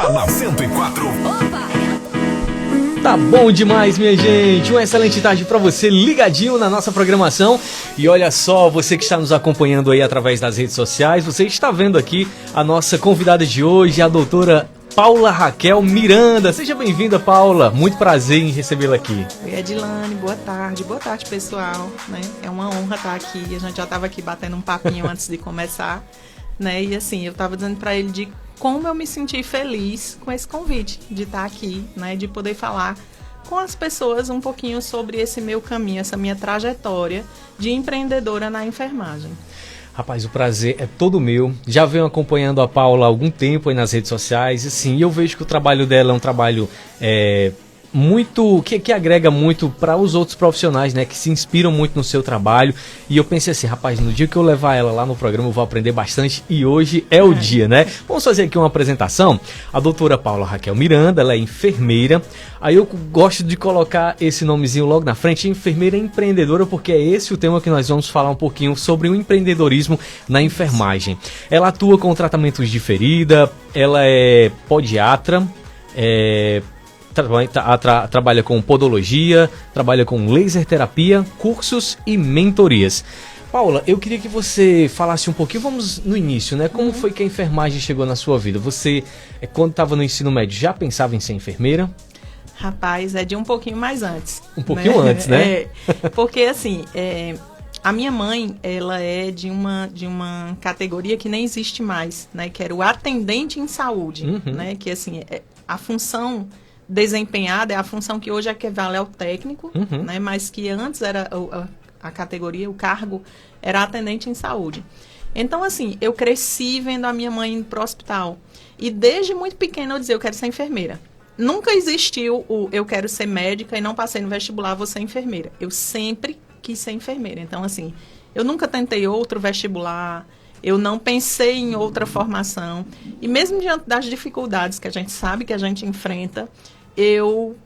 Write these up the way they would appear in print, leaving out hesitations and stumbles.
Tá na 104. Tá bom demais, minha gente. Uma excelente tarde pra você, ligadinho na nossa programação. E olha só, você que está nos acompanhando aí através das redes sociais, você está vendo aqui a nossa convidada de hoje, a doutora Paula Raquel Miranda. Seja bem-vinda, Paula. Muito prazer em recebê-la aqui. Oi, Edilane. Boa tarde, pessoal. Né? É uma honra estar aqui. A gente já estava aqui batendo um papinho antes de começar. Né? E assim, eu estava dizendo para ele de como eu me senti feliz com esse convite de estar aqui, né? De poder falar com as pessoas um pouquinho sobre esse meu caminho, essa minha trajetória de empreendedora na enfermagem. Rapaz, o prazer é todo meu. Já venho acompanhando a Paula há algum tempo aí nas redes sociais. E sim, eu vejo que o trabalho dela é um trabalho muito que agrega muito para os outros profissionais, né, que se inspiram muito no seu trabalho. E eu pensei assim, rapaz, no dia que eu levar ela lá no programa eu vou aprender bastante e hoje é o dia, né? Vamos fazer aqui uma apresentação. A doutora Paula Raquel Miranda, ela é enfermeira. Aí eu gosto de colocar esse nomezinho logo na frente, enfermeira empreendedora, porque é esse o tema que nós vamos falar um pouquinho sobre o empreendedorismo na enfermagem. Ela atua com tratamentos de ferida, ela é podiatra, trabalha com podologia, trabalha com laser terapia, cursos e mentorias. Paula, eu queria que você falasse um pouquinho, vamos no início, né? Como foi que a enfermagem chegou na sua vida? Você, quando estava no ensino médio, já pensava em ser enfermeira? Rapaz, é de um pouquinho mais antes. Um pouquinho antes, né? Porque assim, a minha mãe, ela é de uma categoria que nem existe mais, né? Que era o atendente em saúde, né? Que assim, a função desempenhada é a função que hoje equivale ao técnico, né? Mas que antes era a categoria, o cargo era atendente em saúde. Então, assim, eu cresci vendo a minha mãe indo para o hospital. E desde muito pequena eu dizia, eu quero ser enfermeira. Nunca existiu o eu quero ser médica e não passei no vestibular, vou ser enfermeira. Eu sempre quis ser enfermeira. Então, assim, eu nunca tentei outro vestibular, eu não pensei em outra formação. E mesmo diante das dificuldades que a gente sabe que a gente enfrenta, eu,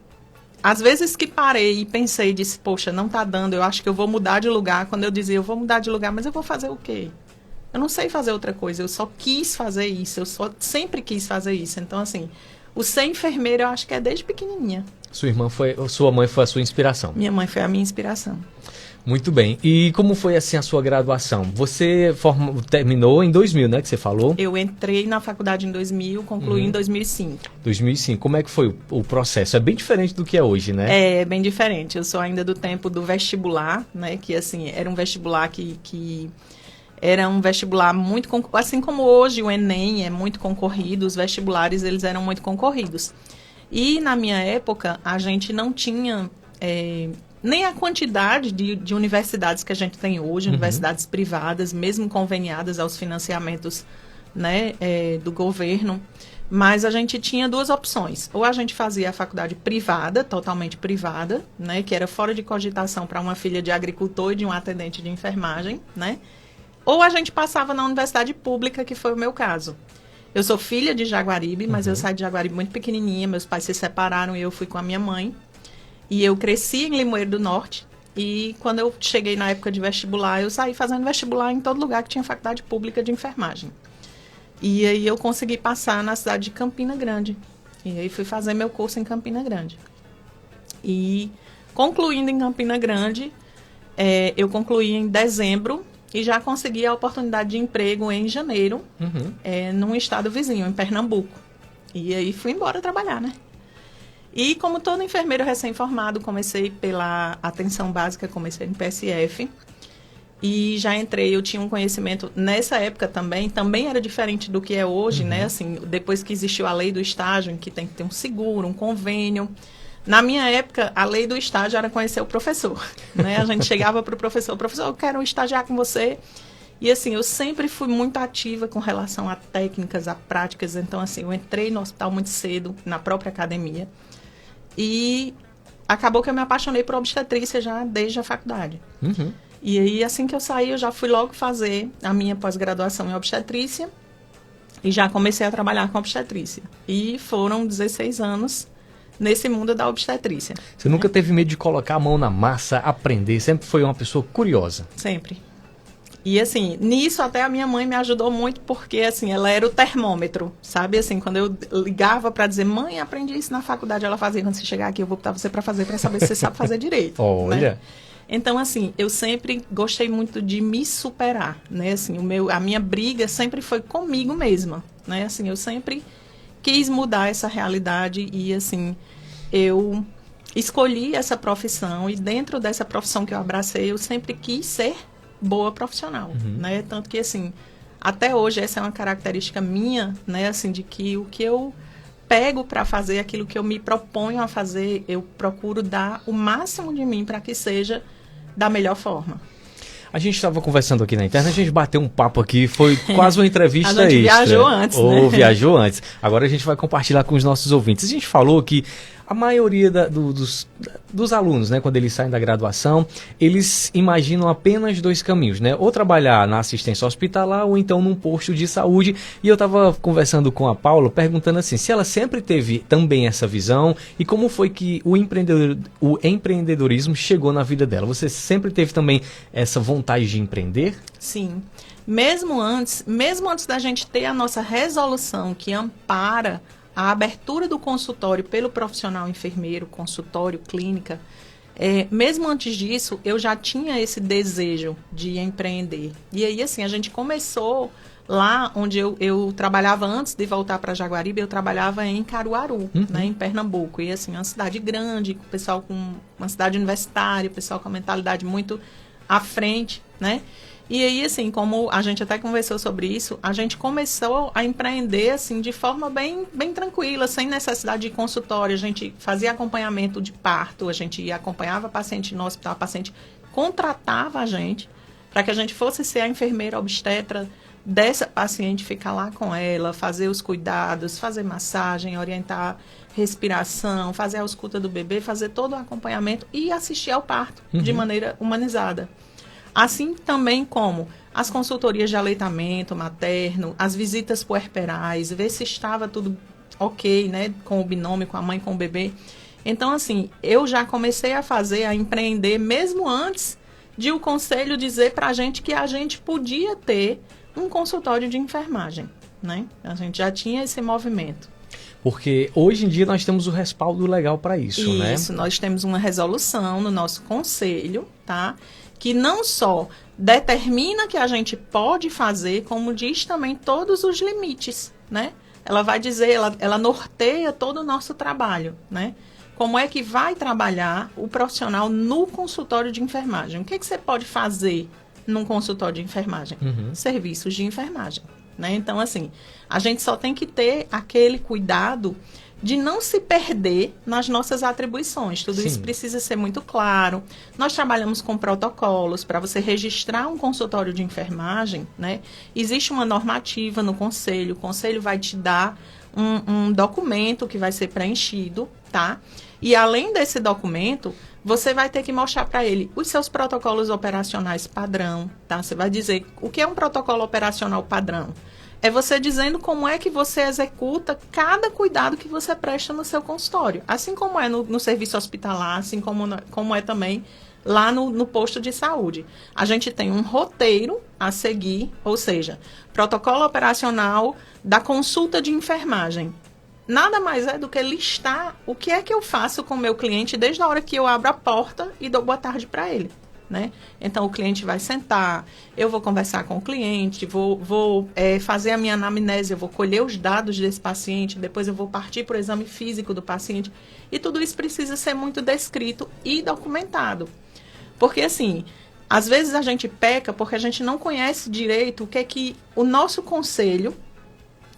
às vezes que parei e pensei, disse, poxa, não tá dando, eu acho que eu vou mudar de lugar. Quando eu dizia, eu vou mudar de lugar, mas eu vou fazer o quê? Eu não sei fazer outra coisa, eu só quis fazer isso, sempre quis fazer isso. Então, assim, o ser enfermeira eu acho que é desde pequenininha. Sua mãe foi a sua inspiração? Minha mãe foi a minha inspiração. Muito bem. E como foi assim a sua graduação? Você terminou em 2000, né, que você falou? Eu entrei na faculdade em 2000, concluí em 2005. 2005. Como é que foi o processo? É bem diferente do que é hoje, né? É bem diferente. Eu sou ainda do tempo do vestibular, né, que assim, era um vestibular que era um vestibular muito, assim como hoje o Enem é muito concorrido, os vestibulares eles eram muito concorridos. E na minha época a gente não tinha nem a quantidade de universidades que a gente tem hoje, universidades privadas, mesmo conveniadas aos financiamentos, né, do governo. Mas a gente tinha duas opções. Ou a gente fazia a faculdade privada, totalmente privada, né, que era fora de cogitação para uma filha de agricultor e de um atendente de enfermagem, né? Ou a gente passava na universidade pública, que foi o meu caso. Eu sou filha de Jaguaribe, mas eu saí de Jaguaribe muito pequenininha. Meus pais se separaram e eu fui com a minha mãe. E eu cresci em Limoeiro do Norte. E quando eu cheguei na época de vestibular, eu saí fazendo vestibular em todo lugar que tinha faculdade pública de enfermagem. E aí eu consegui passar na cidade de Campina Grande. E aí fui fazer meu curso em Campina Grande. E concluindo em Campina Grande, eu concluí em dezembro. E já consegui a oportunidade de emprego em janeiro, num estado vizinho, em Pernambuco. E aí fui embora trabalhar, né? E como todo enfermeiro recém-formado, comecei pela atenção básica, comecei no PSF. E já entrei, eu tinha um conhecimento, nessa época também era diferente do que é hoje, né? Assim, depois que existiu a lei do estágio, em que tem que ter um seguro, um convênio. Na minha época, a lei do estágio era conhecer o professor, né? A gente chegava para o professor, eu quero estagiar com você. E assim, eu sempre fui muito ativa com relação a técnicas, a práticas. Então, assim, eu entrei no hospital muito cedo, na própria academia. E acabou que eu me apaixonei por obstetrícia já desde a faculdade. E aí, assim que eu saí, eu já fui logo fazer a minha pós-graduação em obstetrícia. E já comecei a trabalhar com obstetrícia. E foram 16 anos nesse mundo da obstetrícia. Você nunca teve medo de colocar a mão na massa, aprender? Sempre foi uma pessoa curiosa? Sempre. E assim, nisso até a minha mãe me ajudou muito, porque assim, ela era o termômetro, sabe? Assim, quando eu ligava para dizer, mãe, aprendi isso na faculdade, ela fazia, quando você chegar aqui, eu vou botar você para fazer, para saber se você sabe fazer direito. Olha. Né? Então, assim, eu sempre gostei muito de me superar, né? Assim, a minha briga sempre foi comigo mesma, né? Assim, eu sempre quis mudar essa realidade e, assim, eu escolhi essa profissão e dentro dessa profissão que eu abracei, eu sempre quis ser boa profissional, né? Tanto que, assim, até hoje essa é uma característica minha, né? Assim, de que o que eu pego para fazer, aquilo que eu me proponho a fazer, eu procuro dar o máximo de mim para que seja da melhor forma. A gente estava conversando aqui na internet, a gente bateu um papo aqui, foi quase uma entrevista a gente extra. Viajou antes, Ou né? viajou antes. Agora a gente vai compartilhar com os nossos ouvintes. A gente falou que a maioria dos alunos, né, quando eles saem da graduação, eles imaginam apenas 2 caminhos, né? Ou trabalhar na assistência hospitalar ou então num posto de saúde. E eu estava conversando com a Paula, perguntando assim, se ela sempre teve também essa visão e como foi que o empreendedorismo chegou na vida dela. Você sempre teve também essa vontade de empreender? Sim. Mesmo antes da gente ter a nossa resolução que ampara a abertura do consultório pelo profissional enfermeiro, consultório, clínica, mesmo antes disso, eu já tinha esse desejo de empreender. E aí, assim, a gente começou lá onde eu trabalhava antes de voltar para Jaguaribe, eu trabalhava em Caruaru, né, em Pernambuco. E, assim, uma cidade grande, o pessoal com uma cidade universitária, o pessoal com a mentalidade muito à frente, né? E aí, assim, como a gente até conversou sobre isso, a gente começou a empreender, assim, de forma bem tranquila, sem necessidade de consultório. A gente fazia acompanhamento de parto, a gente acompanhava a paciente no hospital, a paciente contratava a gente para que a gente fosse ser a enfermeira obstetra dessa paciente, ficar lá com ela, fazer os cuidados, fazer massagem, orientar respiração, fazer a ausculta do bebê, fazer todo o acompanhamento e assistir ao parto de maneira humanizada. Assim também como as consultorias de aleitamento materno, as visitas puerperais, ver se estava tudo ok, né, com o binômio, com a mãe, com o bebê. Então, assim, eu já comecei a empreender mesmo antes de o conselho dizer para a gente que a gente podia ter um consultório de enfermagem, né? A gente já tinha esse movimento. Porque hoje em dia nós temos o respaldo legal para isso, né? Isso, nós temos uma resolução no nosso conselho, tá? Que não só determina que a gente pode fazer, como diz também todos os limites, né? Ela vai dizer, ela norteia todo o nosso trabalho, né? Como é que vai trabalhar o profissional no consultório de enfermagem? O que você pode fazer num consultório de enfermagem? Serviços de enfermagem, né? Então, assim, a gente só tem que ter aquele cuidado de não se perder nas nossas atribuições. Tudo Sim. Isso precisa ser muito claro. Nós trabalhamos com protocolos para você registrar um consultório de enfermagem, né? Existe uma normativa no conselho. O conselho vai te dar um documento que vai ser preenchido, tá? E além desse documento, você vai ter que mostrar para ele os seus protocolos operacionais padrão, tá? Você vai dizer o que é um protocolo operacional padrão. É você dizendo como é que você executa cada cuidado que você presta no seu consultório. Assim como é no serviço hospitalar, assim como é também lá no posto de saúde. A gente tem um roteiro a seguir, ou seja, protocolo operacional da consulta de enfermagem. Nada mais é do que listar o que é que eu faço com o meu cliente desde a hora que eu abro a porta e dou boa tarde para ele. Né? Então, o cliente vai sentar, eu vou conversar com o cliente, vou fazer a minha anamnese, eu vou colher os dados desse paciente, depois eu vou partir para o exame físico do paciente. E tudo isso precisa ser muito descrito e documentado. Porque, assim, às vezes a gente peca porque a gente não conhece direito o que é que o nosso conselho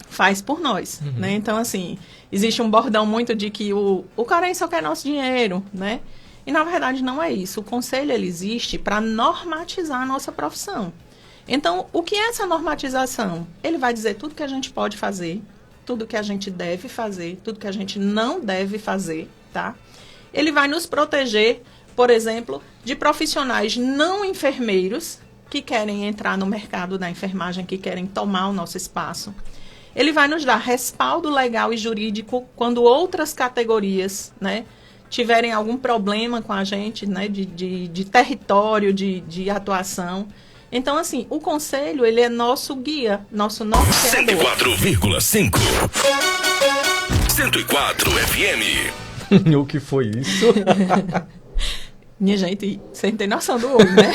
faz por nós, né? Então, assim, existe um bordão muito de que o cara só quer nosso dinheiro, né? E, na verdade, não é isso. O conselho, ele existe para normatizar a nossa profissão. Então, o que é essa normatização? Ele vai dizer tudo que a gente pode fazer, tudo que a gente deve fazer, tudo que a gente não deve fazer, tá? Ele vai nos proteger, por exemplo, de profissionais não enfermeiros que querem entrar no mercado da enfermagem, que querem tomar o nosso espaço. Ele vai nos dar respaldo legal e jurídico quando outras categorias, né, tiverem algum problema com a gente, né, de território, de atuação. Então, assim, o conselho, ele é nosso guia, nosso norteador. 104,5 104 FM. O que foi isso? Minha gente, você não tem noção do olho, né?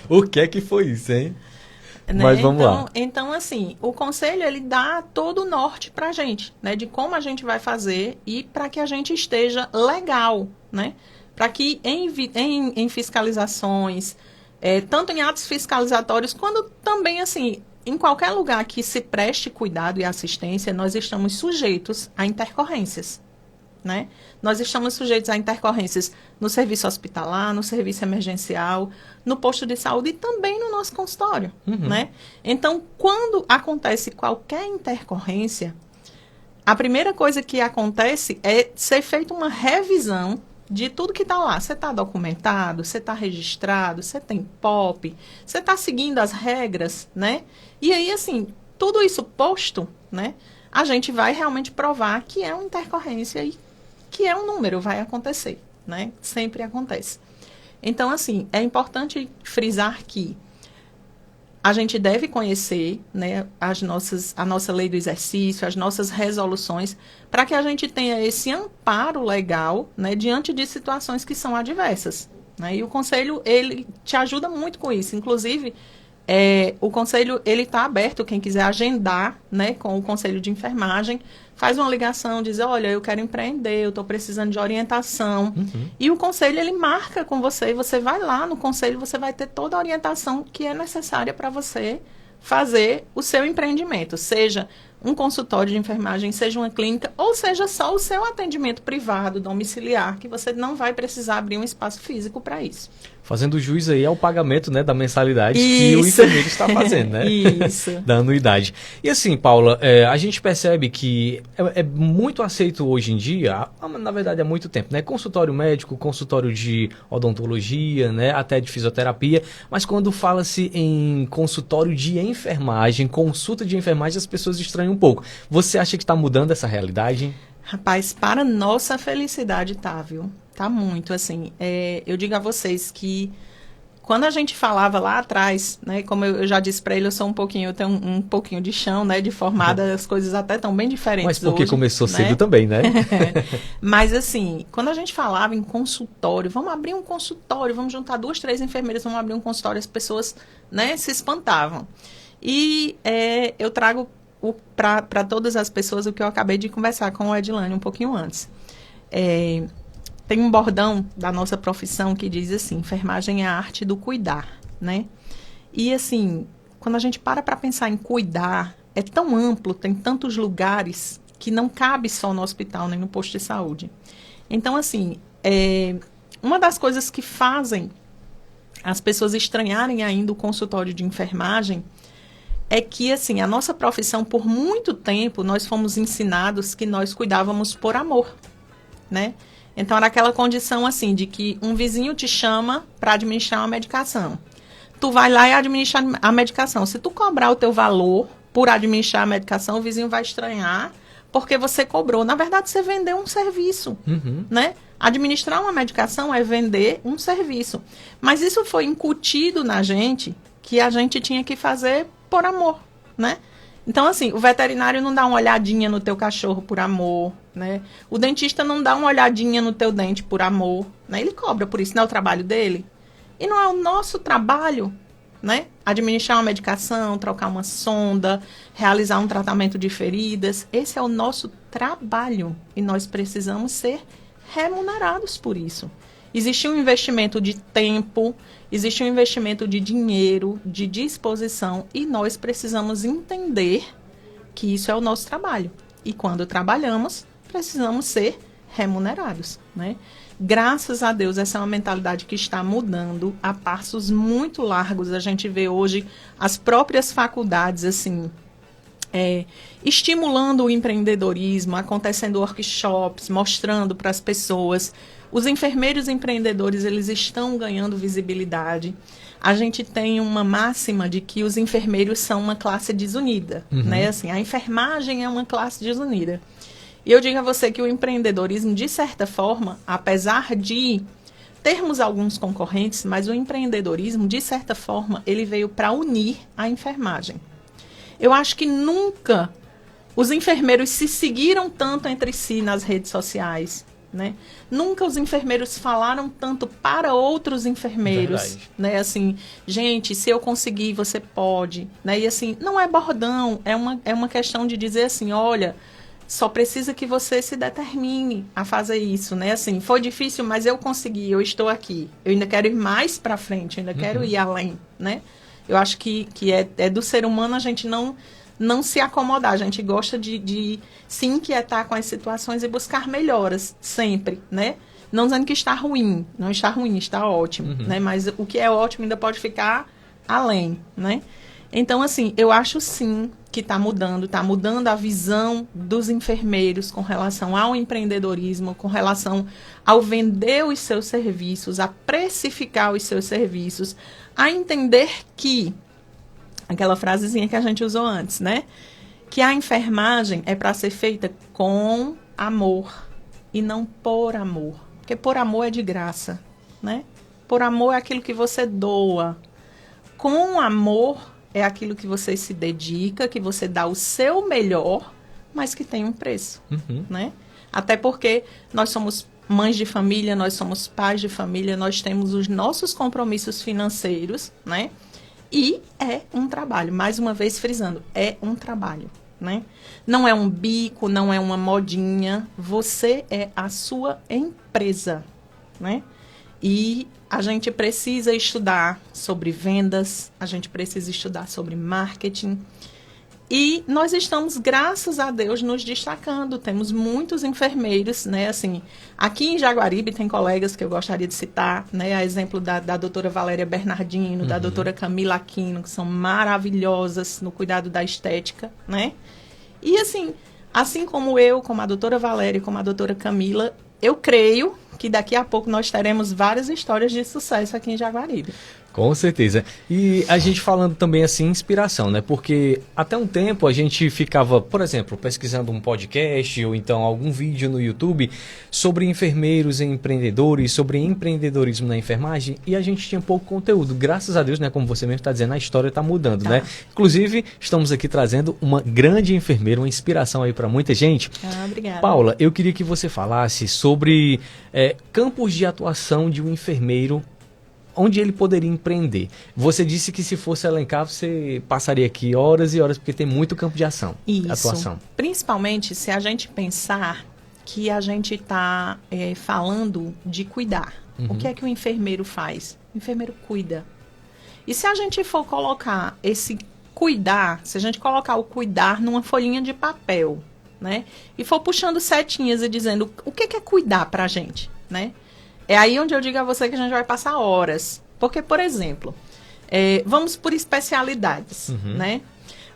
O que é que foi isso, hein? Né? Mas vamos lá. Então, assim, o conselho, ele dá todo o norte pra gente, né? De como a gente vai fazer e para que a gente esteja legal, né? Para que em fiscalizações, tanto em atos fiscalizatórios, quando também, assim, em qualquer lugar que se preste cuidado e assistência, nós estamos sujeitos a intercorrências, né? Nós estamos sujeitos a intercorrências no serviço hospitalar, no serviço emergencial, no posto de saúde e também no nosso consultório, né? Então, quando acontece qualquer intercorrência, a primeira coisa que acontece é ser feita uma revisão de tudo que está lá. Você está documentado, você está registrado, você tem POP, você está seguindo as regras, né? E aí, assim, tudo isso posto, né? A gente vai realmente provar que é uma intercorrência e que é um número, vai acontecer, né? Sempre acontece. Então, assim, é importante frisar que a gente deve conhecer, né, a nossa lei do exercício, as nossas resoluções, para que a gente tenha esse amparo legal, né, diante de situações que são adversas, né? E o conselho, ele te ajuda muito com isso. Inclusive, o conselho, ele está aberto, quem quiser agendar, né, com o conselho de enfermagem, faz uma ligação, diz, olha, eu quero empreender, eu estou precisando de orientação. E o conselho, ele marca com você, e você vai lá no conselho, você vai ter toda a orientação que é necessária para você fazer o seu empreendimento, seja um consultório de enfermagem, seja uma clínica, ou seja só o seu atendimento privado, domiciliar, que você não vai precisar abrir um espaço físico para isso. Fazendo jus aí ao pagamento, né, da mensalidade que o enfermeiro está fazendo, né? Isso. Da anuidade. E assim, Paula, a gente percebe que é muito aceito hoje em dia, na verdade há muito tempo, né? Consultório médico, consultório de odontologia, né? Até de fisioterapia, mas quando fala-se em consultório de enfermagem, consulta de enfermagem, as pessoas estranham um pouco. Você acha que está mudando essa realidade? Rapaz, para nossa felicidade, tá, viu? Tá muito, assim. Eu digo a vocês que quando a gente falava lá atrás, né, como eu já disse para ele, eu tenho um pouquinho de chão, né, de formada, as coisas até estão bem diferentes hoje. Mas porque começou né? cedo também, né? Mas assim, quando a gente falava em consultório, vamos abrir um consultório, vamos juntar 2, 3 enfermeiras, vamos abrir um consultório, as pessoas, né, se espantavam. E eu trago para todas as pessoas o que eu acabei de conversar com o Edilane um pouquinho antes. Tem um bordão da nossa profissão que diz assim, enfermagem é a arte do cuidar, né? E assim, quando a gente para pensar em cuidar, é tão amplo, tem tantos lugares que não cabe só no hospital nem no posto de saúde. Então, assim, uma das coisas que fazem as pessoas estranharem ainda o consultório de enfermagem é que, assim, a nossa profissão, por muito tempo, nós fomos ensinados que nós cuidávamos por amor, né? Então, era aquela condição, assim, de que um vizinho te chama para administrar uma medicação. Tu vai lá e administra a medicação. Se tu cobrar o teu valor por administrar a medicação, o vizinho vai estranhar porque você cobrou. Na verdade, você vendeu um serviço, né? Administrar uma medicação é vender um serviço. Mas isso foi incutido na gente que a gente tinha que fazer por amor, né? Então, assim, o veterinário não dá uma olhadinha no teu cachorro por amor, né? O dentista não dá uma olhadinha no teu dente por amor, né? Ele cobra por isso, não é o trabalho dele. E não é o nosso trabalho, né? Administrar uma medicação, trocar uma sonda, realizar um tratamento de feridas. Esse é o nosso trabalho e nós precisamos ser remunerados por isso. Existe um investimento de tempo, existe um investimento de dinheiro, de disposição, e nós precisamos entender que isso é o nosso trabalho. E quando trabalhamos, precisamos ser remunerados, né? Graças a Deus, essa é uma mentalidade que está mudando a passos muito largos. A gente vê hoje as próprias faculdades, assim, estimulando o empreendedorismo, acontecendo workshops, mostrando para as pessoas. Os enfermeiros empreendedores, eles estão ganhando visibilidade. A gente tem uma máxima de que os enfermeiros são uma classe desunida, né? Assim, a enfermagem é uma classe desunida. E eu digo a você que o empreendedorismo, de certa forma, apesar de termos alguns concorrentes, mas o empreendedorismo, de certa forma, ele veio para unir a enfermagem. Eu acho que nunca os enfermeiros se seguiram tanto entre si nas redes sociais, né? Nunca os enfermeiros falaram tanto para outros enfermeiros, Verdade. né? Assim, gente, se eu conseguir, você pode, né? E assim, não é bordão, é uma questão de dizer assim, olha, só precisa que você se determine a fazer isso, né? Assim, foi difícil, mas eu consegui, eu estou aqui. Eu ainda quero ir mais para frente, eu ainda quero ir além, né? Eu acho que é do ser humano a gente não se acomodar. A gente gosta de se inquietar com as situações e buscar melhoras sempre, né? Não dizendo que está ruim, não está ruim, está ótimo, né? Mas o que é ótimo ainda pode ficar além, né? Então, assim, eu acho sim que está mudando a visão dos enfermeiros com relação ao empreendedorismo, com relação ao vender os seus serviços, a precificar os seus serviços, a entender que, aquela frasezinha que a gente usou antes, né? Que a enfermagem é para ser feita com amor e não por amor. Porque por amor é de graça, né? Por amor é aquilo que você doa. Com amor é aquilo que você se dedica, que você dá o seu melhor, mas que tem um preço, né? Até porque nós somos mães de família, nós somos pais de família, nós temos os nossos compromissos financeiros, né? E é um trabalho, mais uma vez frisando, é um trabalho, né? Não é um bico, não é uma modinha, você é a sua empresa, né? E a gente precisa estudar sobre vendas, a gente precisa estudar sobre marketing. E nós estamos, graças a Deus, nos destacando. Temos muitos enfermeiros, né? Assim, aqui em Jaguaribe tem colegas que eu gostaria de citar, né? A exemplo da doutora Valéria Bernardino, da doutora Camila Aquino, que são maravilhosas no cuidado da estética, né? E assim como eu, como a doutora Valéria, como a doutora Camila, eu creio que daqui a pouco nós teremos várias histórias de sucesso aqui em Jaguaribe. Com certeza. E a gente falando também assim, inspiração, né? Porque até um tempo a gente ficava, por exemplo, pesquisando um podcast ou então algum vídeo no YouTube sobre enfermeiros e empreendedores, sobre empreendedorismo na enfermagem, e a gente tinha pouco conteúdo. Graças a Deus, né? Como você mesmo está dizendo, a história está mudando, né? Inclusive, estamos aqui trazendo uma grande enfermeira, uma inspiração aí para muita gente. Obrigada. Paula, eu queria que você falasse sobre campos de atuação de um enfermeiro, onde ele poderia empreender. Você disse que se fosse elencar, você passaria aqui horas e horas, porque tem muito campo de ação, atuação. Principalmente se a gente pensar que a gente está falando de cuidar. O que é que o enfermeiro faz? O enfermeiro cuida. E se a gente for colocar esse cuidar, se a gente colocar o cuidar numa folhinha de papel, né? E for puxando setinhas e dizendo o que é cuidar para a gente, né? É aí onde eu digo a você que a gente vai passar horas. Porque, por exemplo, vamos por especialidades, né?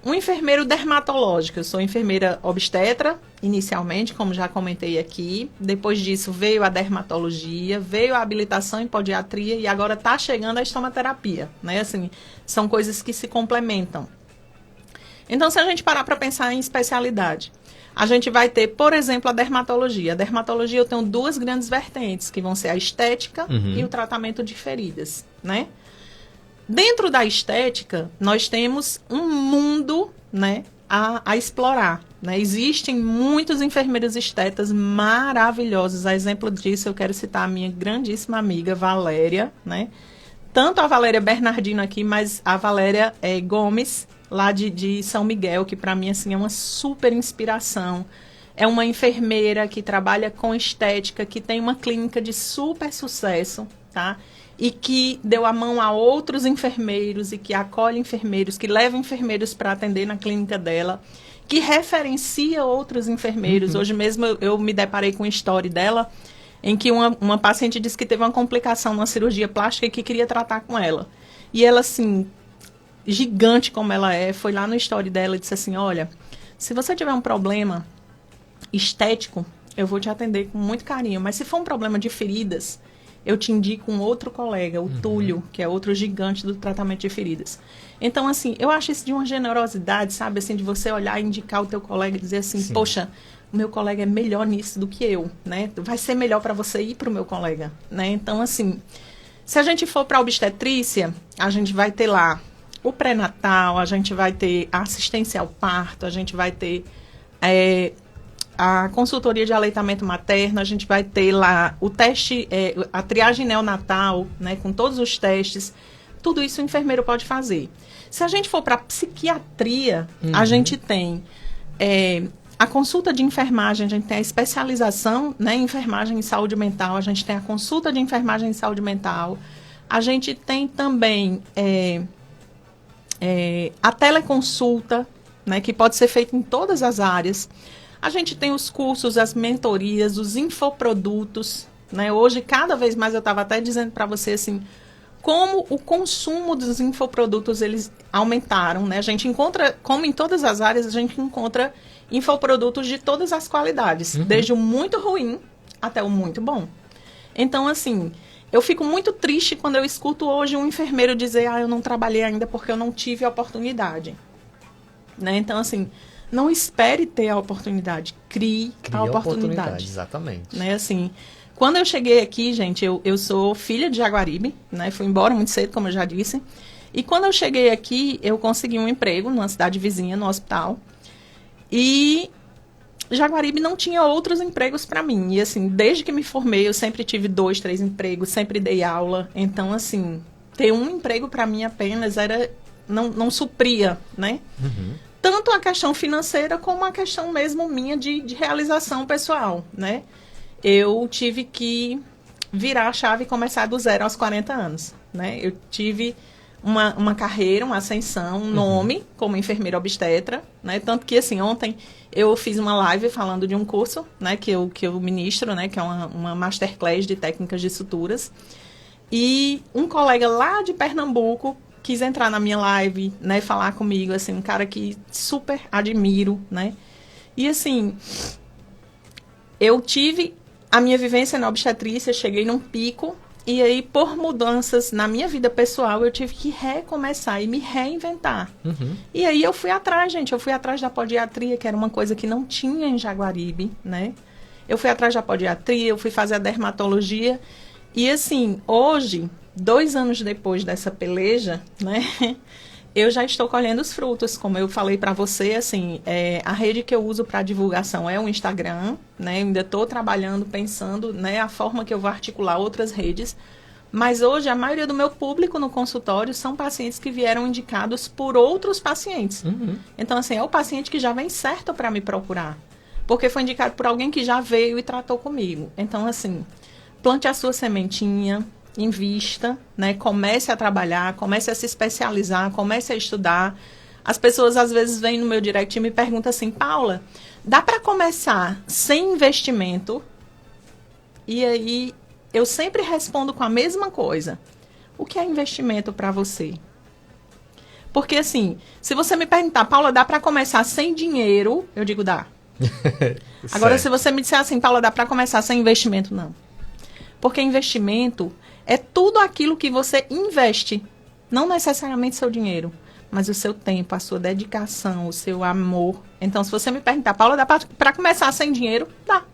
Um enfermeiro dermatológico, eu sou enfermeira obstetra, inicialmente, como já comentei aqui. Depois disso veio a dermatologia, veio a habilitação em podiatria e agora está chegando a estomaterapia, né? Assim, são coisas que se complementam. Então, se a gente parar para pensar em especialidade, a gente vai ter, por exemplo, a dermatologia. A dermatologia eu tenho duas grandes vertentes, que vão ser a estética e o tratamento de feridas, né? Dentro da estética, nós temos um mundo, né, a explorar, né? Existem muitos enfermeiros estetas maravilhosos. A exemplo disso, eu quero citar a minha grandíssima amiga Valéria, né? Tanto a Valéria Bernardino aqui, mas a Valéria Gomes, lá de São Miguel, que para mim assim, é uma super inspiração. É uma enfermeira que trabalha com estética, que tem uma clínica de super sucesso, tá? E que deu a mão a outros enfermeiros e que acolhe enfermeiros, que leva enfermeiros para atender na clínica dela, que referencia outros enfermeiros. Hoje mesmo eu me deparei com uma história dela, em que uma paciente disse que teve uma complicação numa cirurgia plástica e que queria tratar com ela. E ela, assim, gigante como ela foi lá no story dela e disse assim, olha, se você tiver um problema estético, eu vou te atender com muito carinho, mas se for um problema de feridas, eu te indico um outro colega, o Túlio, que é outro gigante do tratamento de feridas. Então, assim, eu acho isso de uma generosidade, sabe? Assim, de você olhar e indicar o teu colega e dizer assim, Sim. poxa, o meu colega é melhor nisso do que eu, né? Vai ser melhor para você ir para o meu colega, né? Então, assim, se a gente for para a obstetrícia, a gente vai ter lá o pré-natal, a gente vai ter a assistência ao parto, a gente vai ter a consultoria de aleitamento materno, a gente vai ter lá o teste, a triagem neonatal, né, com todos os testes. Tudo isso o enfermeiro pode fazer. Se a gente for para a psiquiatria, a gente tem a consulta de enfermagem, a gente tem a especialização, né, em enfermagem em saúde mental, a gente tem a consulta de enfermagem em saúde mental, a gente tem também a teleconsulta, né, que pode ser feita em todas as áreas. A gente tem os cursos, as mentorias, os infoprodutos, né? Hoje, cada vez mais, eu estava até dizendo para você, assim, como o consumo dos infoprodutos, eles aumentaram, né? A gente encontra, como em todas as áreas, a gente encontra infoprodutos de todas as qualidades, desde o muito ruim até o muito bom. Então, assim, eu fico muito triste quando eu escuto hoje um enfermeiro dizer, eu não trabalhei ainda porque eu não tive a oportunidade, né? Então, assim, não espere ter a oportunidade, crie a oportunidade. Exatamente. Né, assim, quando eu cheguei aqui, gente, eu sou filha de Jaguaribe, né? Fui embora muito cedo, como eu já disse. E quando eu cheguei aqui, eu consegui um emprego numa cidade vizinha, no hospital. E Jaguaribe não tinha outros empregos para mim. E, assim, desde que me formei, eu sempre tive 2, 3 empregos, sempre dei aula. Então, assim, ter um emprego para mim apenas não supria, né? Tanto a questão financeira como a questão mesmo minha de realização pessoal, né? Eu tive que virar a chave e começar do zero aos 40 anos, né? Eu tive uma carreira, uma ascensão, um nome como enfermeira obstetra, né? Tanto que, assim, ontem eu fiz uma live falando de um curso, né? Que eu ministro, né? Que é uma masterclass de técnicas de suturas. E um colega lá de Pernambuco quis entrar na minha live, né, falar comigo, assim, um cara que super admiro, né, e assim, eu tive a minha vivência na obstetrícia, cheguei num pico, e aí, por mudanças na minha vida pessoal, eu tive que recomeçar e me reinventar. E aí eu fui atrás, gente, eu fui atrás da podiatria, que era uma coisa que não tinha em Jaguaribe, né, eu fui atrás da podiatria, eu fui fazer a dermatologia, e assim, hoje, 2 anos depois dessa peleja, né, eu já estou colhendo os frutos, como eu falei para você, assim, a rede que eu uso para divulgação é o Instagram, né, eu ainda estou trabalhando, pensando, né, a forma que eu vou articular outras redes, mas hoje a maioria do meu público no consultório são pacientes que vieram indicados por outros pacientes. Então, assim, é o paciente que já vem certo para me procurar, porque foi indicado por alguém que já veio e tratou comigo. Então, assim, plante a sua sementinha, invista, né? Comece a trabalhar, comece a se especializar, comece a estudar. As pessoas às vezes vêm no meu direct e me perguntam assim, Paula, dá para começar sem investimento? E aí eu sempre respondo com a mesma coisa. O que é investimento para você? Porque assim, se você me perguntar, Paula, dá para começar sem dinheiro? Eu digo, dá. Agora, se você me disser assim, Paula, dá para começar sem investimento? Não. Porque investimento é tudo aquilo que você investe, não necessariamente seu dinheiro, mas o seu tempo, a sua dedicação, o seu amor. Então, se você me perguntar, Paula, dá para começar sem dinheiro? Dá.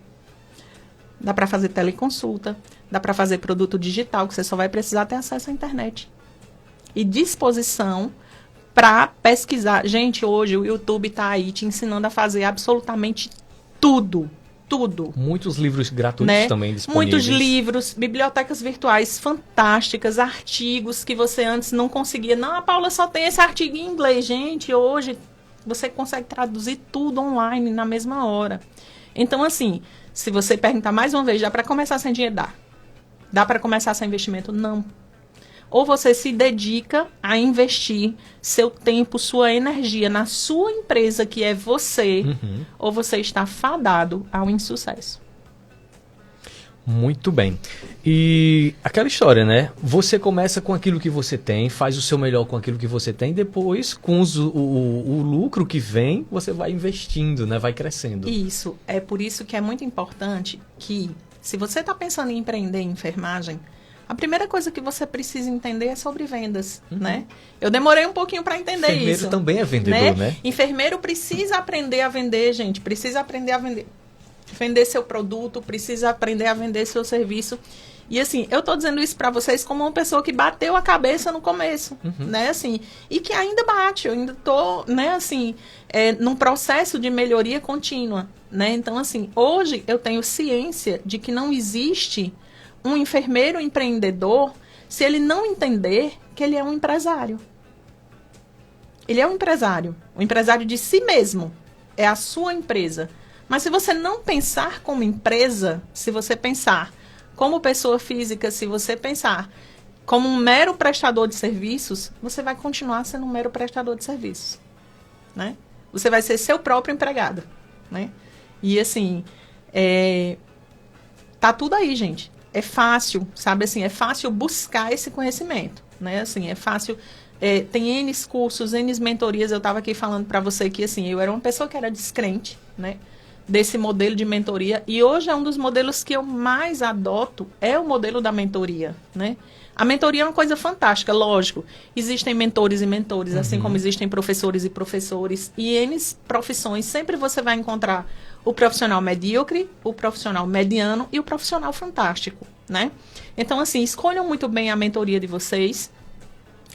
Dá para fazer teleconsulta, dá para fazer produto digital, que você só vai precisar ter acesso à internet. E disposição para pesquisar. Gente, hoje o YouTube está aí te ensinando a fazer absolutamente tudo. Tudo. Muitos livros gratuitos, né? Também Muitos disponíveis. livros, bibliotecas virtuais fantásticas, artigos que você antes não conseguia. Não, a Paula só tem esse artigo em inglês. Gente, hoje você consegue traduzir tudo online na mesma hora. Então, assim, se você perguntar mais uma vez, dá para começar sem dinheiro? Dá. Dá para começar sem investimento? Não. Ou você se dedica a investir seu tempo, sua energia na sua empresa, que é você, ou você está fadado ao insucesso. Muito bem. E aquela história, né? Você começa com aquilo que você tem, faz o seu melhor com aquilo que você tem, depois, com o lucro que vem, você vai investindo, né? Vai crescendo. Isso. É por isso que é muito importante que, se você está pensando em empreender em enfermagem, a primeira coisa que você precisa entender é sobre vendas, né? Eu demorei um pouquinho para entender Enfermeiro isso. também é vendedor, né? Enfermeiro precisa aprender a vender, gente. Precisa aprender a vender seu produto, precisa aprender a vender seu serviço. E assim, eu tô dizendo isso para vocês como uma pessoa que bateu a cabeça no começo, né, assim, e que ainda bate, eu ainda tô, né, assim, num processo de melhoria contínua, né, então assim, hoje eu tenho ciência de que não existe um enfermeiro empreendedor se ele não entender que ele é um empresário. Ele é um empresário de si mesmo, é a sua empresa. Mas se você não pensar como empresa, se você pensar como pessoa física, se você pensar como um mero prestador de serviços, você vai continuar sendo um mero prestador de serviços, né? Você vai ser seu próprio empregado, né? E assim, tá tudo aí, gente. É fácil, sabe assim, é fácil buscar esse conhecimento, né? Assim, é fácil, tem N cursos, N mentorias. Eu estava aqui falando para você que assim, eu era uma pessoa que era descrente, né, desse modelo de mentoria, e hoje é um dos modelos que eu mais adoto, é o modelo da mentoria, né? A mentoria é uma coisa fantástica, lógico. Existem mentores e mentores, assim como existem professores e professores, e N profissões. Sempre você vai encontrar o profissional medíocre, o profissional mediano e o profissional fantástico, né? Então, assim, escolham muito bem a mentoria de vocês,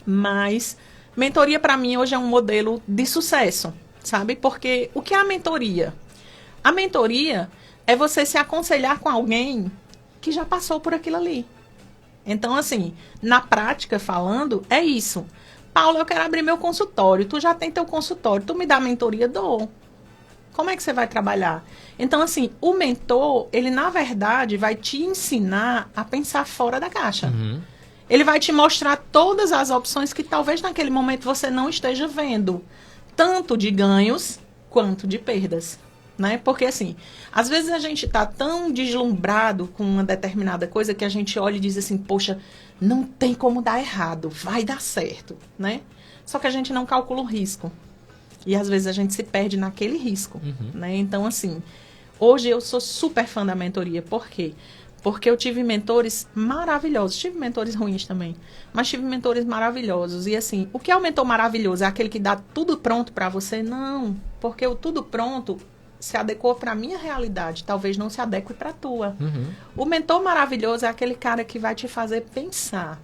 mas mentoria para mim hoje é um modelo de sucesso, sabe? Porque o que é a mentoria? A mentoria é você se aconselhar com alguém que já passou por aquilo ali. Então, assim, na prática falando, é isso. Paulo, eu quero abrir meu consultório. Tu já tem teu consultório. Tu me dá a mentoria? Dou. Como é que você vai trabalhar? Então, assim, o mentor, ele, na verdade, vai te ensinar a pensar fora da caixa. Ele vai te mostrar todas as opções que talvez naquele momento você não esteja vendo. Tanto de ganhos quanto de perdas. Né? Porque assim, às vezes a gente tá tão deslumbrado com uma determinada coisa que a gente olha e diz assim, poxa, não tem como dar errado, vai dar certo, né? Só que a gente não calcula o risco. E às vezes a gente se perde naquele risco, né? Então assim, hoje eu sou super fã da mentoria. Por quê? Porque eu tive mentores maravilhosos. Tive mentores ruins também, mas tive mentores maravilhosos. E assim, o que é o mentor maravilhoso? É aquele que dá tudo pronto para você? Não, porque o tudo pronto se adequou para a minha realidade, talvez não se adeque para a tua. O mentor maravilhoso é aquele cara que vai te fazer pensar.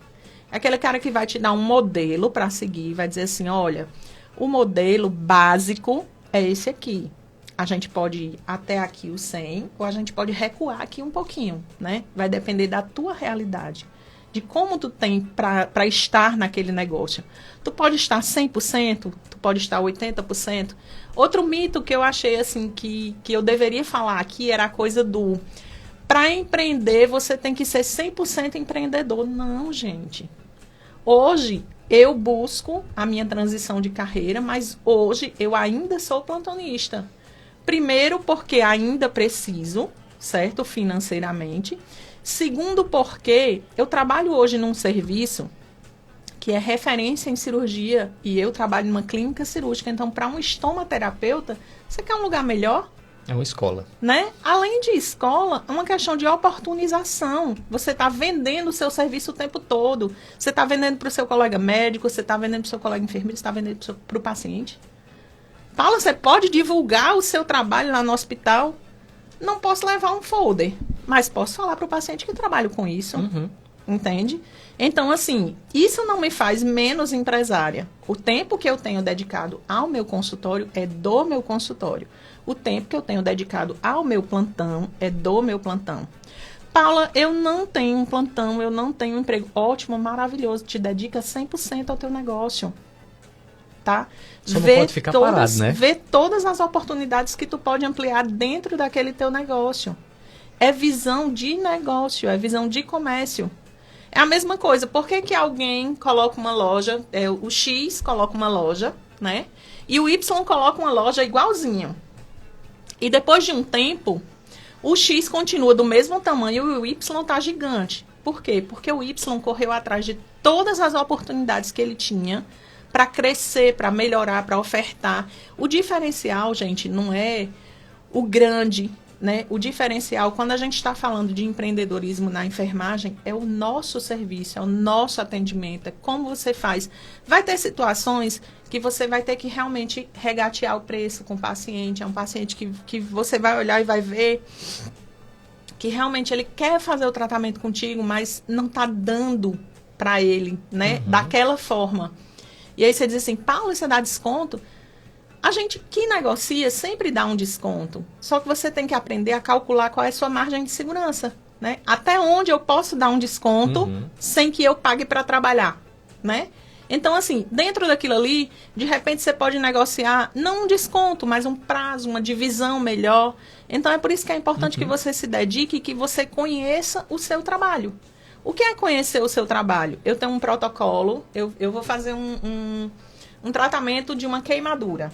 É aquele cara que vai te dar um modelo para seguir, vai dizer assim, olha, o modelo básico é esse aqui. A gente pode ir até aqui o 100, ou a gente pode recuar aqui um pouquinho, né? Vai depender da tua realidade, de como tu tem para estar naquele negócio. Tu pode estar 100%, tu pode estar 80%. Outro mito que eu achei assim que eu deveria falar aqui era a coisa do... Para empreender, você tem que ser 100% empreendedor. Não, gente. Hoje, eu busco a minha transição de carreira, mas hoje eu ainda sou plantonista. Primeiro, porque ainda preciso, certo? Financeiramente. Segundo, porque eu trabalho hoje num serviço que é referência em cirurgia e eu trabalho numa clínica cirúrgica. Então, para um estomaterapeuta, você quer um lugar melhor? É uma escola. Né? Além de escola, é uma questão de oportunização. Você está vendendo o seu serviço o tempo todo. Você está vendendo para o seu colega médico, você está vendendo para o seu colega enfermeiro, você está vendendo para o paciente. Paula, você pode divulgar o seu trabalho lá no hospital? Não posso levar um folder, mas posso falar para o paciente que eu trabalho com isso. Entende? Então, assim, isso não me faz menos empresária. O tempo que eu tenho dedicado ao meu consultório é do meu consultório. O tempo que eu tenho dedicado ao meu plantão é do meu plantão. Paula, eu não tenho um plantão, eu não tenho um emprego. Ótimo, maravilhoso. Te dedica 100% ao teu negócio. Tá? Só não pode ficar parado, né? Vê todas as oportunidades que tu pode ampliar dentro daquele teu negócio. É visão de negócio, é visão de comércio. É a mesma coisa. Por que alguém coloca uma loja, o X coloca uma loja, né? E o Y coloca uma loja igualzinho. E depois de um tempo, o X continua do mesmo tamanho e o Y está gigante. Por quê? Porque o Y correu atrás de todas as oportunidades que ele tinha para crescer, para melhorar, para ofertar. O diferencial, gente, não é o grande, né, o diferencial, quando a gente está falando de empreendedorismo na enfermagem, é o nosso serviço, é o nosso atendimento, é como você faz. Vai ter situações que você vai ter que realmente regatear o preço com o paciente. É um paciente que você vai olhar e vai ver que realmente ele quer fazer o tratamento contigo, mas não está dando para ele, né, daquela forma. E aí você diz assim, Paulo, você dá desconto? A gente que negocia sempre dá um desconto. Só que você tem que aprender a calcular qual é a sua margem de segurança, né? Até onde eu posso dar um desconto sem que eu pague para trabalhar, né? Então, assim, dentro daquilo ali, de repente você pode negociar, não um desconto, mas um prazo, uma divisão melhor. Então, é por isso que é importante que você se dedique e que você conheça o seu trabalho. O que é conhecer o seu trabalho? Eu tenho um protocolo, eu vou fazer um tratamento de uma queimadura.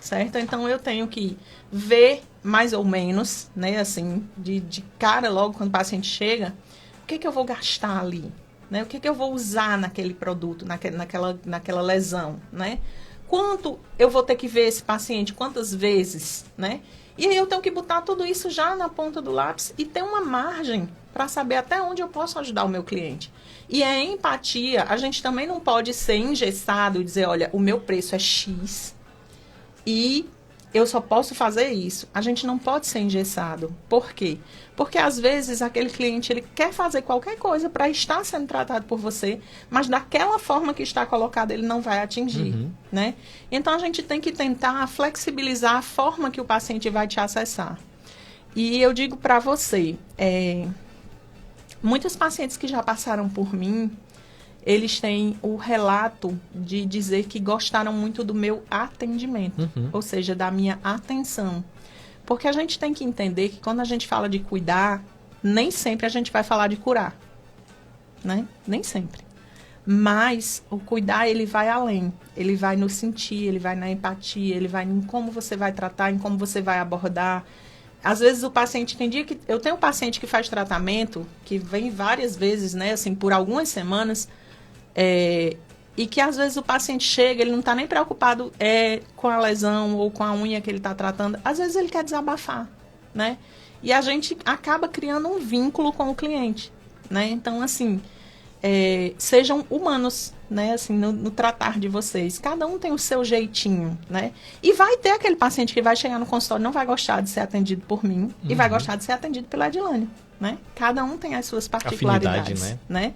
Certo? Então, eu tenho que ver mais ou menos, né, assim, de cara logo quando o paciente chega, o que eu vou gastar ali, né? O que eu vou usar naquele produto, naquela lesão, né? Quanto eu vou ter que ver esse paciente, quantas vezes, né? E aí eu tenho que botar tudo isso já na ponta do lápis e ter uma margem para saber até onde eu posso ajudar o meu cliente. E a empatia, a gente também não pode ser engessado e dizer, olha, o meu preço é X, e eu só posso fazer isso. A gente não pode ser engessado. Por quê? Porque, às vezes, aquele cliente ele quer fazer qualquer coisa para estar sendo tratado por você, mas daquela forma que está colocado, ele não vai atingir. Né? Então, a gente tem que tentar flexibilizar a forma que o paciente vai te acessar. E eu digo para você, muitos pacientes que já passaram por mim, eles têm o relato de dizer que gostaram muito do meu atendimento, ou seja, da minha atenção. Porque a gente tem que entender que quando a gente fala de cuidar, nem sempre a gente vai falar de curar, né? Nem sempre. Mas o cuidar, ele vai além. Ele vai no sentir, ele vai na empatia, ele vai em como você vai tratar, em como você vai abordar. Às vezes o paciente, tem dia que... Eu tenho um paciente que faz tratamento, que vem várias vezes, né? Assim, por algumas semanas... e que às vezes o paciente chega, ele não está nem preocupado com a lesão ou com a unha que ele está tratando. Às vezes ele quer desabafar, né? E a gente acaba criando um vínculo com o cliente, né? Então, assim, sejam humanos, né? Assim, no tratar de vocês. Cada um tem o seu jeitinho, né? E vai ter aquele paciente que vai chegar no consultório e não vai gostar de ser atendido por mim e vai gostar de ser atendido pela Edilane, né? Cada um tem as suas particularidades, afinidade, né?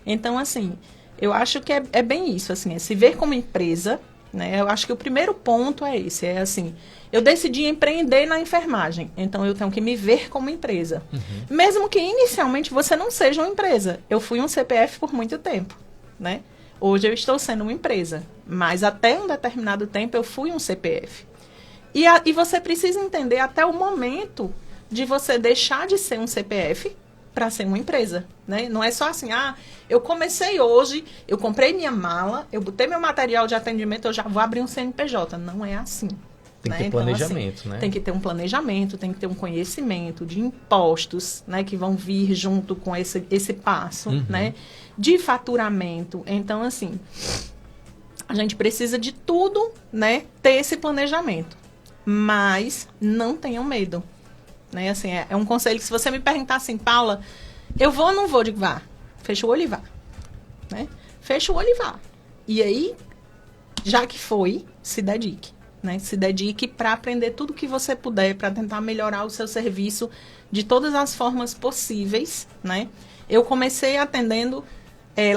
Então, assim... Eu acho que é bem isso, assim, é se ver como empresa, né? Eu acho que o primeiro ponto é esse, é assim, eu decidi empreender na enfermagem, então eu tenho que me ver como empresa. Mesmo que inicialmente você não seja uma empresa. Eu fui um CPF por muito tempo, né? Hoje eu estou sendo uma empresa, mas até um determinado tempo eu fui um CPF. E você precisa entender até o momento de você deixar de ser um CPF para ser uma empresa, né? Não é só assim, eu comecei hoje, eu comprei minha mala, eu botei meu material de atendimento, eu já vou abrir um CNPJ. Não é assim. Tem que ter então, planejamento, assim, né? Tem que ter um planejamento, tem que ter um conhecimento de impostos, né? Que vão vir junto com esse passo, né? De faturamento. Então, assim, a gente precisa de tudo, né? Ter esse planejamento. Mas não tenham medo. Né? Assim, é um conselho que se você me perguntar assim, Paula, eu vou ou não vou? Eu digo, vá. Fecha o olho e vá. Né? Fecha o olho e vá. E aí, já que foi, se dedique. Né? Se dedique para aprender tudo que você puder, para tentar melhorar o seu serviço de todas as formas possíveis. Né? Eu comecei atendendo,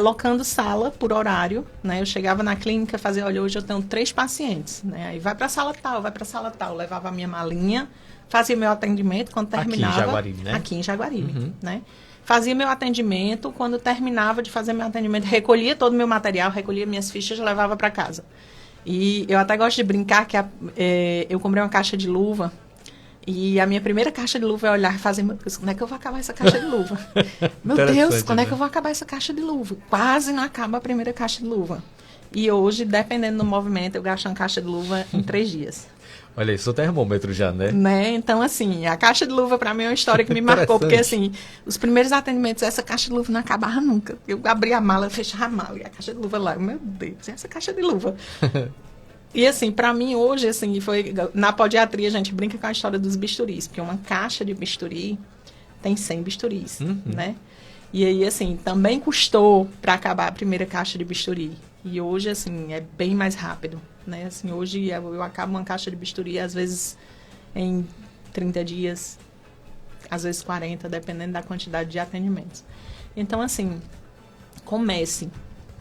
locando sala por horário. Né? Eu chegava na clínica, fazia, olha, hoje eu tenho 3 pacientes. Né? Aí vai para a sala tal, vai para a sala tal. Levava a minha malinha, fazia meu atendimento quando terminava. Aqui em Jaguaribe, né? Aqui em Jaguaribe, né? Fazia meu atendimento, quando terminava de fazer meu atendimento, recolhia todo o meu material, recolhia minhas fichas e levava para casa. E eu até gosto de brincar que eu comprei uma caixa de luva e a minha primeira caixa de luva é olhar e fazer, meu Deus, quando é que eu vou acabar essa caixa de luva? Meu Deus, quando é que eu vou acabar essa caixa de luva? Quase não acaba a primeira caixa de luva. E hoje, dependendo do movimento, eu gasto uma caixa de luva em 3 dias. Olha isso, o termômetro já, né? Então, assim, a caixa de luva pra mim é uma história que me marcou, porque, assim, os primeiros atendimentos, essa caixa de luva não acabava nunca. Eu abria a mala, fechava a mala e a caixa de luva lá. Meu Deus, essa caixa de luva. E assim, pra mim hoje, assim, foi na podiatria a gente brinca com a história dos bisturis, porque uma caixa de bisturi tem 100 bisturis, né? E aí, assim, também custou pra acabar a primeira caixa de bisturi. E hoje, assim, é bem mais rápido, né? Assim, hoje eu acabo uma caixa de bisturi, às vezes, em 30 dias, às vezes 40, dependendo da quantidade de atendimentos. Então, assim, comece.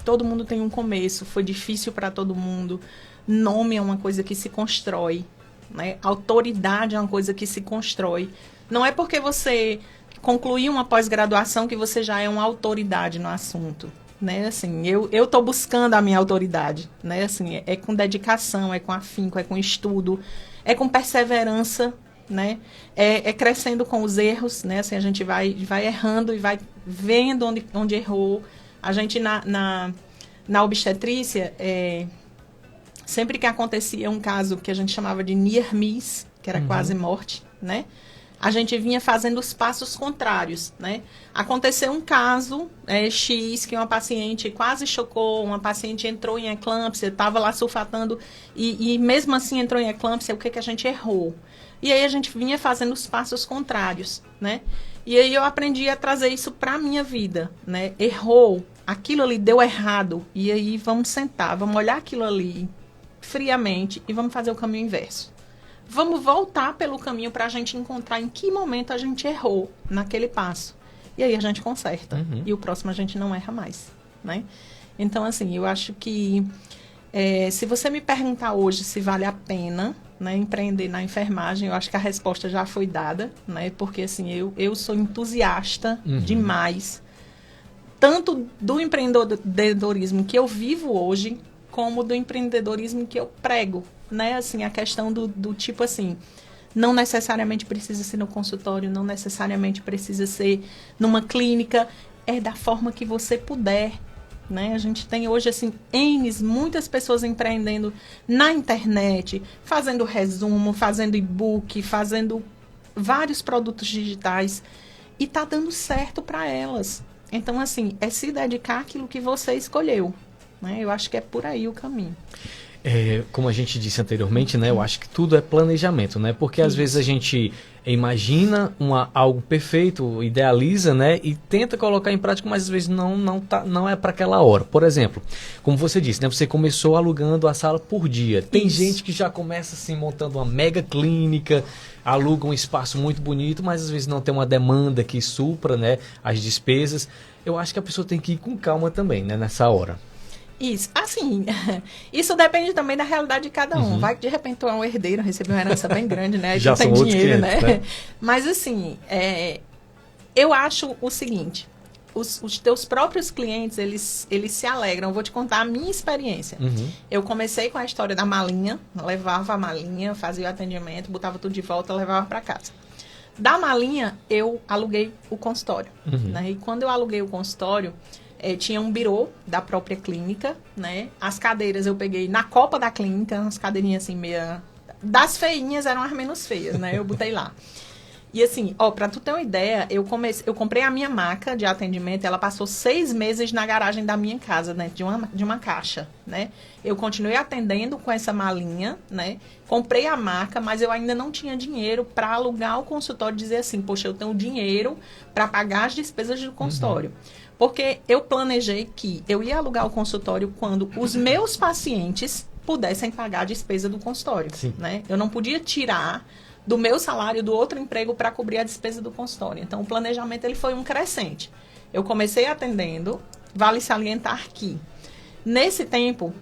Todo mundo tem um começo, foi difícil para todo mundo. Nome é uma coisa que se constrói, né? Autoridade é uma coisa que se constrói. Não é porque você concluiu uma pós-graduação que você já é uma autoridade no assunto, né? Assim, eu tô buscando a minha autoridade, né? Assim, é com dedicação, é com afinco, é com estudo, é com perseverança, né? É crescendo com os erros, né? Assim, a gente vai errando e vai vendo onde errou. A gente, na obstetrícia, sempre que acontecia um caso que a gente chamava de near miss, que era quase morte, né? A gente vinha fazendo os passos contrários, né? Aconteceu um caso X, que uma paciente quase chocou, uma paciente entrou em eclâmpsia, estava lá sulfatando, e mesmo assim entrou em eclâmpsia, o que a gente errou? E aí a gente vinha fazendo os passos contrários, né? E aí eu aprendi a trazer isso para a minha vida, né? Errou, aquilo ali deu errado, e aí vamos sentar, vamos olhar aquilo ali friamente e vamos fazer o caminho inverso. Vamos voltar pelo caminho para a gente encontrar em que momento a gente errou naquele passo. E aí a gente conserta. E o próximo a gente não erra mais, né? Então, assim, eu acho que se você me perguntar hoje se vale a pena, né, empreender na enfermagem, eu acho que a resposta já foi dada, né? Porque, assim, eu sou entusiasta demais, tanto do empreendedorismo que eu vivo hoje, como do empreendedorismo que eu prego, né? Assim, a questão do tipo assim, não necessariamente precisa ser no consultório, não necessariamente precisa ser numa clínica, é da forma que você puder, né? A gente tem hoje, assim, muitas pessoas empreendendo na internet, fazendo resumo, fazendo e-book, fazendo vários produtos digitais, e tá dando certo para elas. Então, assim, é se dedicar àquilo que você escolheu, né? Eu acho que é por aí o caminho. Como a gente disse anteriormente, né? Eu acho que tudo é planejamento, né? Porque às vezes a gente imagina algo perfeito, idealiza, né? E tenta colocar em prática, mas às vezes não é para aquela hora. Por exemplo, como você disse, né? Você começou alugando a sala por dia. Tem gente que já começa assim montando uma mega clínica, aluga um espaço muito bonito, mas às vezes não tem uma demanda que supra, né? As despesas. Eu acho que a pessoa tem que ir com calma também, né? Nessa hora. Isso, assim, isso depende também da realidade de cada um. Vai que de repente tu é um herdeiro, recebeu uma herança bem grande, né? Já tem são dinheiro, outros 500, né? Mas assim, eu acho o seguinte, os teus próprios clientes, eles se alegram. Eu vou te contar a minha experiência. Eu comecei com a história da malinha, levava a malinha, fazia o atendimento, botava tudo de volta, levava para casa. Da malinha, eu aluguei o consultório, né? E quando eu aluguei o consultório, tinha um birô da própria clínica, né? As cadeiras eu peguei na copa da clínica, umas cadeirinhas assim, meia... Das feinhas eram as menos feias, né? Eu botei lá. E assim, pra tu ter uma ideia, eu comprei a minha maca de atendimento, ela passou 6 meses na garagem da minha casa, né? De uma caixa, né? Eu continuei atendendo com essa malinha, né? Comprei a maca, mas eu ainda não tinha dinheiro para alugar o consultório e dizer assim, poxa, eu tenho dinheiro para pagar as despesas do consultório. Porque eu planejei que eu ia alugar o consultório quando os meus pacientes pudessem pagar a despesa do consultório, né? Eu não podia tirar do meu salário do outro emprego para cobrir a despesa do consultório. Então, o planejamento ele foi um crescente. Eu comecei atendendo, vale salientar que, nesse tempo,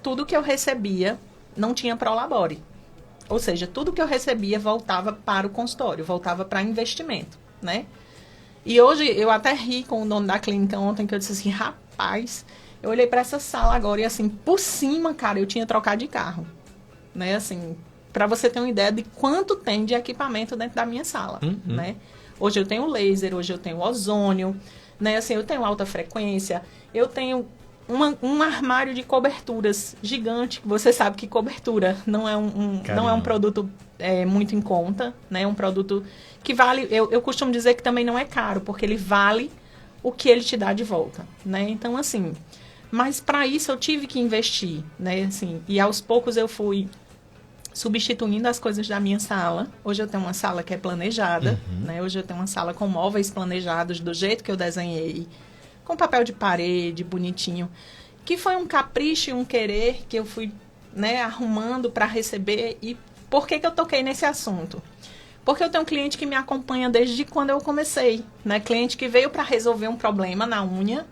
tudo que eu recebia não tinha prolabore. Ou seja, tudo que eu recebia voltava para o consultório, voltava para investimento, né? E hoje, eu até ri com o dono da clínica ontem, que eu disse assim, rapaz, eu olhei para essa sala agora e assim, por cima, cara, eu tinha trocado de carro, né? Assim, para você ter uma ideia de quanto tem de equipamento dentro da minha sala, né? Hoje eu tenho laser, hoje eu tenho ozônio, né? Assim, eu tenho alta frequência, eu tenho um armário de coberturas gigante, que você sabe que cobertura não é um produto muito em conta, né? É um produto que vale, eu costumo dizer que também não é caro, porque ele vale o que ele te dá de volta, né? Então, assim, Mas para isso eu tive que investir, né? Assim, e aos poucos eu fui substituindo as coisas da minha sala. Hoje eu tenho uma sala que é planejada, né? Hoje eu tenho uma sala com móveis planejados do jeito que eu desenhei, com papel de parede, bonitinho, que foi um capricho e um querer que eu fui, né, arrumando para receber. E por que eu toquei nesse assunto? Porque eu tenho um cliente que me acompanha desde quando eu comecei, né? Cliente que veio para resolver um problema na unha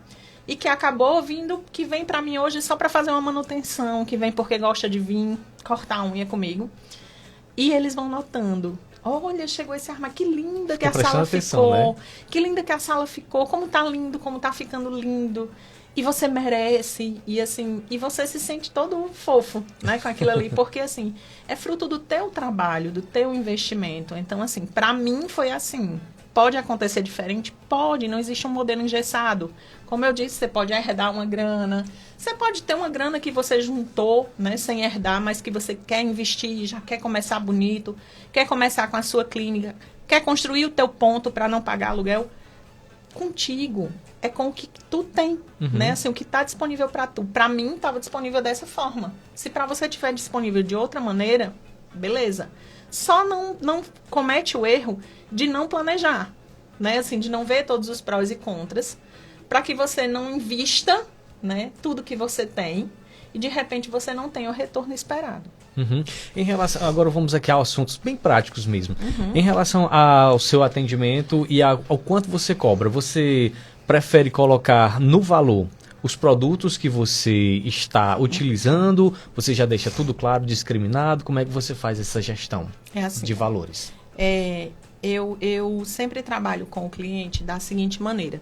e que acabou vindo, que vem para mim hoje só para fazer uma manutenção, que vem porque gosta de vir cortar a unha comigo. E eles vão notando: olha, chegou esse armário, que linda que a sala ficou, né? Que linda que a sala ficou, como tá lindo, como tá ficando lindo. E você merece, e assim, e você se sente todo fofo, né, com aquilo ali, porque assim, é fruto do teu trabalho, do teu investimento. Então, assim, pra mim foi assim. Pode acontecer diferente? Pode, não existe um modelo engessado. Como eu disse, você pode herdar uma grana, você pode ter uma grana que você juntou, né, sem herdar, mas que você quer investir, já quer começar bonito, quer começar com a sua clínica, quer construir o teu ponto para não pagar aluguel. Contigo, é com o que tu tem, né? Assim, o que está disponível para tu. Para mim, estava disponível dessa forma. Se para você estiver disponível de outra maneira, beleza. Só não comete o erro de não planejar, né? Assim, de não ver todos os prós e contras, para que você não invista, né, tudo que você tem e de repente você não tenha o retorno esperado. Em relação, agora vamos aqui a assuntos bem práticos mesmo. Em relação ao seu atendimento e ao quanto você cobra, você prefere colocar no valor os produtos que você está utilizando? Você já deixa tudo claro, discriminado? Como é que você faz essa gestão de valores? Eu sempre trabalho com o cliente da seguinte maneira: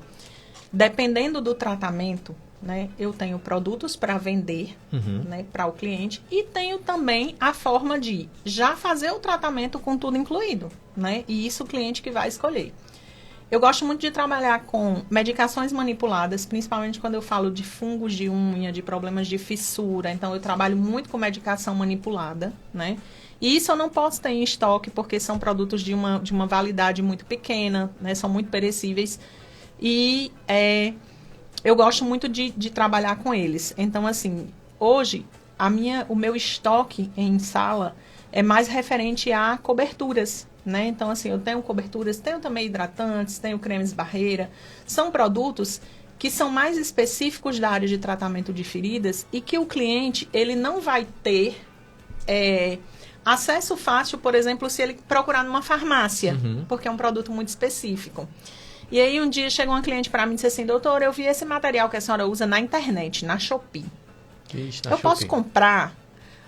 dependendo do tratamento, né, eu tenho produtos para vender, né, para o cliente, e tenho também a forma de já fazer o tratamento com tudo incluído, né, e isso o cliente que vai escolher. Eu gosto muito de trabalhar com medicações manipuladas, principalmente quando eu falo de fungos de unha, de problemas de fissura. Então, eu trabalho muito com medicação manipulada, né? E isso eu não posso ter em estoque, porque são produtos de uma validade muito pequena, né? São muito perecíveis. E eu gosto muito de trabalhar com eles. Então, assim, hoje, o meu estoque em sala é mais referente a coberturas, né? Então, assim, eu tenho coberturas, tenho também hidratantes, tenho cremes barreira. São produtos que são mais específicos da área de tratamento de feridas e que o cliente, ele não vai ter acesso fácil, por exemplo, se ele procurar numa farmácia, porque é um produto muito específico. E aí, um dia, chegou uma cliente para mim e disse assim: doutora, eu vi esse material que a senhora usa na internet, na Shopee. Posso comprar?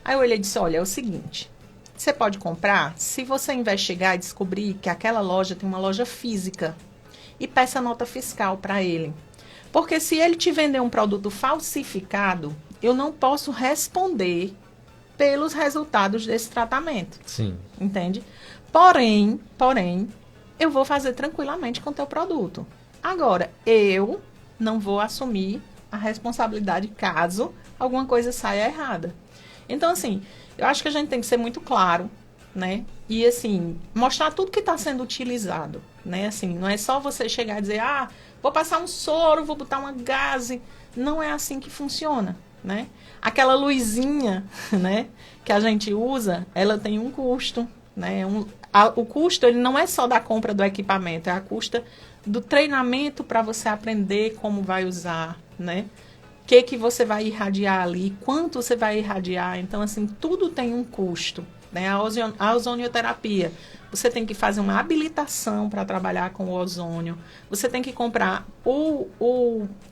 Aí eu olhei e disse: olha, é o seguinte... Você pode comprar se você investigar e descobrir que aquela loja tem uma loja física e peça nota fiscal para ele. Porque se ele te vender um produto falsificado, eu não posso responder pelos resultados desse tratamento. Sim. Entende? Porém, eu vou fazer tranquilamente com o teu produto. Agora, eu não vou assumir a responsabilidade caso alguma coisa saia errada. Então, assim... Eu acho que a gente tem que ser muito claro, né? E, assim, mostrar tudo que está sendo utilizado, né? Assim, não é só você chegar e dizer: vou passar um soro, vou botar uma gaze. Não é assim que funciona, né? Aquela luzinha, né, que a gente usa, ela tem um custo, né? O custo, ele não é só da compra do equipamento, é a custa do treinamento para você aprender como vai usar, né? O que você vai irradiar ali, quanto você vai irradiar. Então, assim, tudo tem um custo, né? A ozonioterapia, você tem que fazer uma habilitação para trabalhar com o ozônio. Você tem que comprar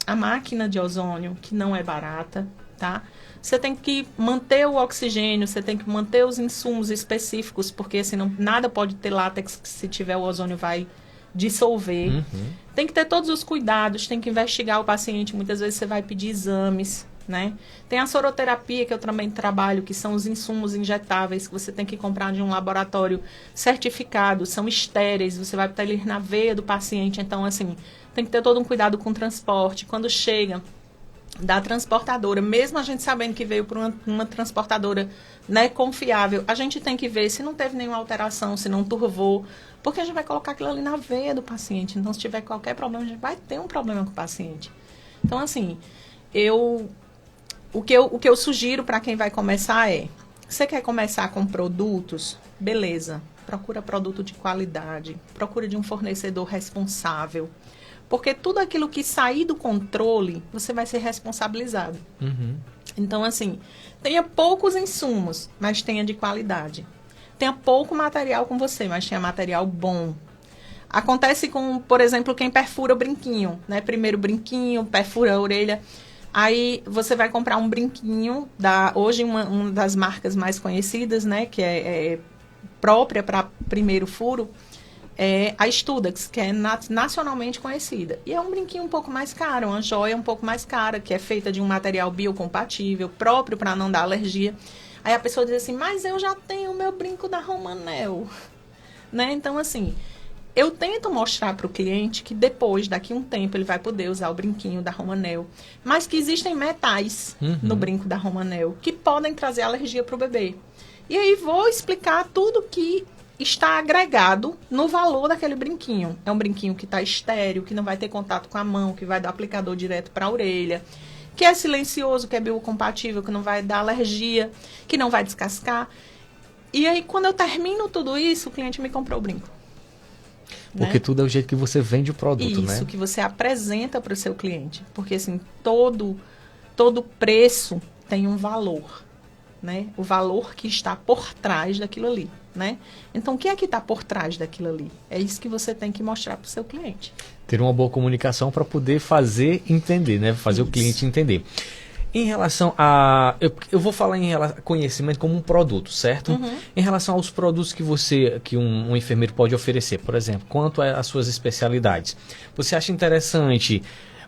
a máquina de ozônio, que não é barata, tá? Você tem que manter o oxigênio, você tem que manter os insumos específicos, porque senão nada pode ter látex, que se tiver o ozônio vai dissolver. Tem que ter todos os cuidados, tem que investigar o paciente. Muitas vezes você vai pedir exames, né? Tem a soroterapia, que eu também trabalho, que são os insumos injetáveis que você tem que comprar de um laboratório certificado, são estéreis, você vai botar eles na veia do paciente. Então, assim, tem que ter todo um cuidado com o transporte. Quando chega da transportadora, mesmo a gente sabendo que veio por uma transportadora, né, confiável, a gente tem que ver se não teve nenhuma alteração, se não turvou, porque a gente vai colocar aquilo ali na veia do paciente. Então, se tiver qualquer problema, a gente vai ter um problema com o paciente. Então, assim, o que eu sugiro para quem vai começar é, você quer começar com produtos? Beleza, procura produto de qualidade, procura de um fornecedor responsável, porque tudo aquilo que sair do controle, você vai ser responsabilizado. Uhum. Então, assim, tenha poucos insumos, mas tenha de qualidade. Tenha pouco material com você, mas tenha material bom. Acontece com, por exemplo, quem perfura o brinquinho, né? Primeiro brinquinho, perfura a orelha. Aí você vai comprar um brinquinho, hoje uma das marcas mais conhecidas, né? Que é própria para primeiro furo, é a Studax, que é nacionalmente conhecida. E é um brinquinho um pouco mais caro, uma joia um pouco mais cara, que é feita de um material biocompatível, próprio para não dar alergia. Aí a pessoa diz assim, mas eu já tenho o meu brinco da Romanel. Né? Então, assim, eu tento mostrar para o cliente que depois, daqui a um tempo, ele vai poder usar o brinquinho da Romanel. Mas que existem metais no brinco da Romanel que podem trazer alergia para o bebê. E aí vou explicar tudo que está agregado no valor daquele brinquinho. É um brinquinho que está estéril, que não vai ter contato com a mão, que vai do aplicador direto para a orelha, que é silencioso, que é biocompatível, que não vai dar alergia, que não vai descascar. E aí, quando eu termino tudo isso, o cliente me comprou o brinco. Porque né? tudo é o jeito que você vende o produto, né? Isso, que você apresenta para o seu cliente. Porque, assim, todo preço tem um valor, né? O valor que está por trás daquilo ali, né? Então, o que é que está por trás daquilo ali? É isso que você tem que mostrar para o seu cliente. Ter uma boa comunicação para poder fazer entender, né? Fazer Isso. o cliente entender. Em relação a... Eu vou falar em relação a conhecimento como um produto, certo? Em relação aos produtos que um enfermeiro pode oferecer, por exemplo, quanto às suas especialidades. Você acha interessante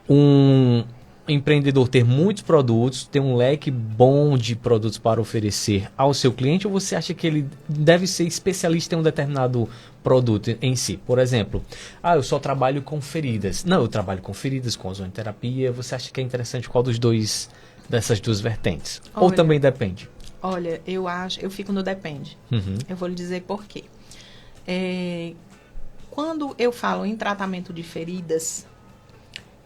um empreendedor ter muitos produtos, ter um leque bom de produtos para oferecer ao seu cliente, ou você acha que ele deve ser especialista em um determinado produto em si? Por exemplo, eu só trabalho com feridas. Não, eu trabalho com feridas, com ozonoterapia. Você acha que é interessante qual dessas duas vertentes? Ou Olha, também depende? Olha, eu fico no depende. Eu vou lhe dizer por quê. Quando eu falo em tratamento de feridas,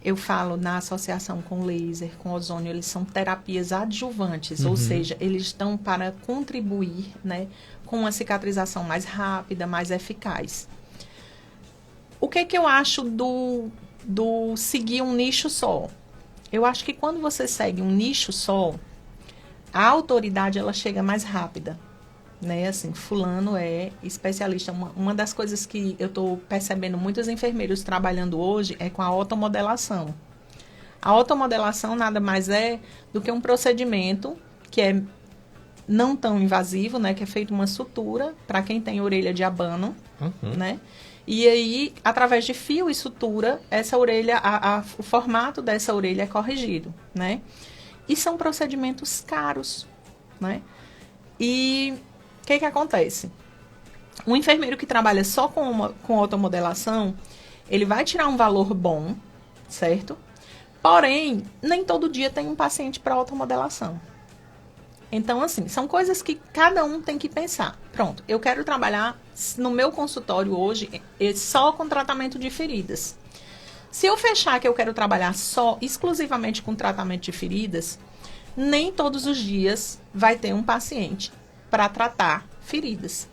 eu falo na associação com laser, com ozônio, eles são terapias adjuvantes, ou seja, eles estão para contribuir, né, com uma cicatrização mais rápida, mais eficaz. O que eu acho do seguir um nicho só? Eu acho que quando você segue um nicho só, a autoridade ela chega mais rápida. Né? Assim, fulano é especialista. Uma das coisas que eu estou percebendo muitos enfermeiros trabalhando hoje é com a otomodelação. A otomodelação nada mais é do que um procedimento que é não tão invasivo, né? Que é feito uma sutura para quem tem orelha de abano, né? E aí, através de fio e sutura, essa orelha, o formato dessa orelha é corrigido, né? E são procedimentos caros, né? E o que acontece? Um enfermeiro que trabalha só com automodelação, ele vai tirar um valor bom, certo? Porém, nem todo dia tem um paciente para automodelação. Então, assim, são coisas que cada um tem que pensar. Pronto, eu quero trabalhar no meu consultório hoje só com tratamento de feridas. Se eu fechar que eu quero trabalhar exclusivamente com tratamento de feridas, nem todos os dias vai ter um paciente para tratar feridas.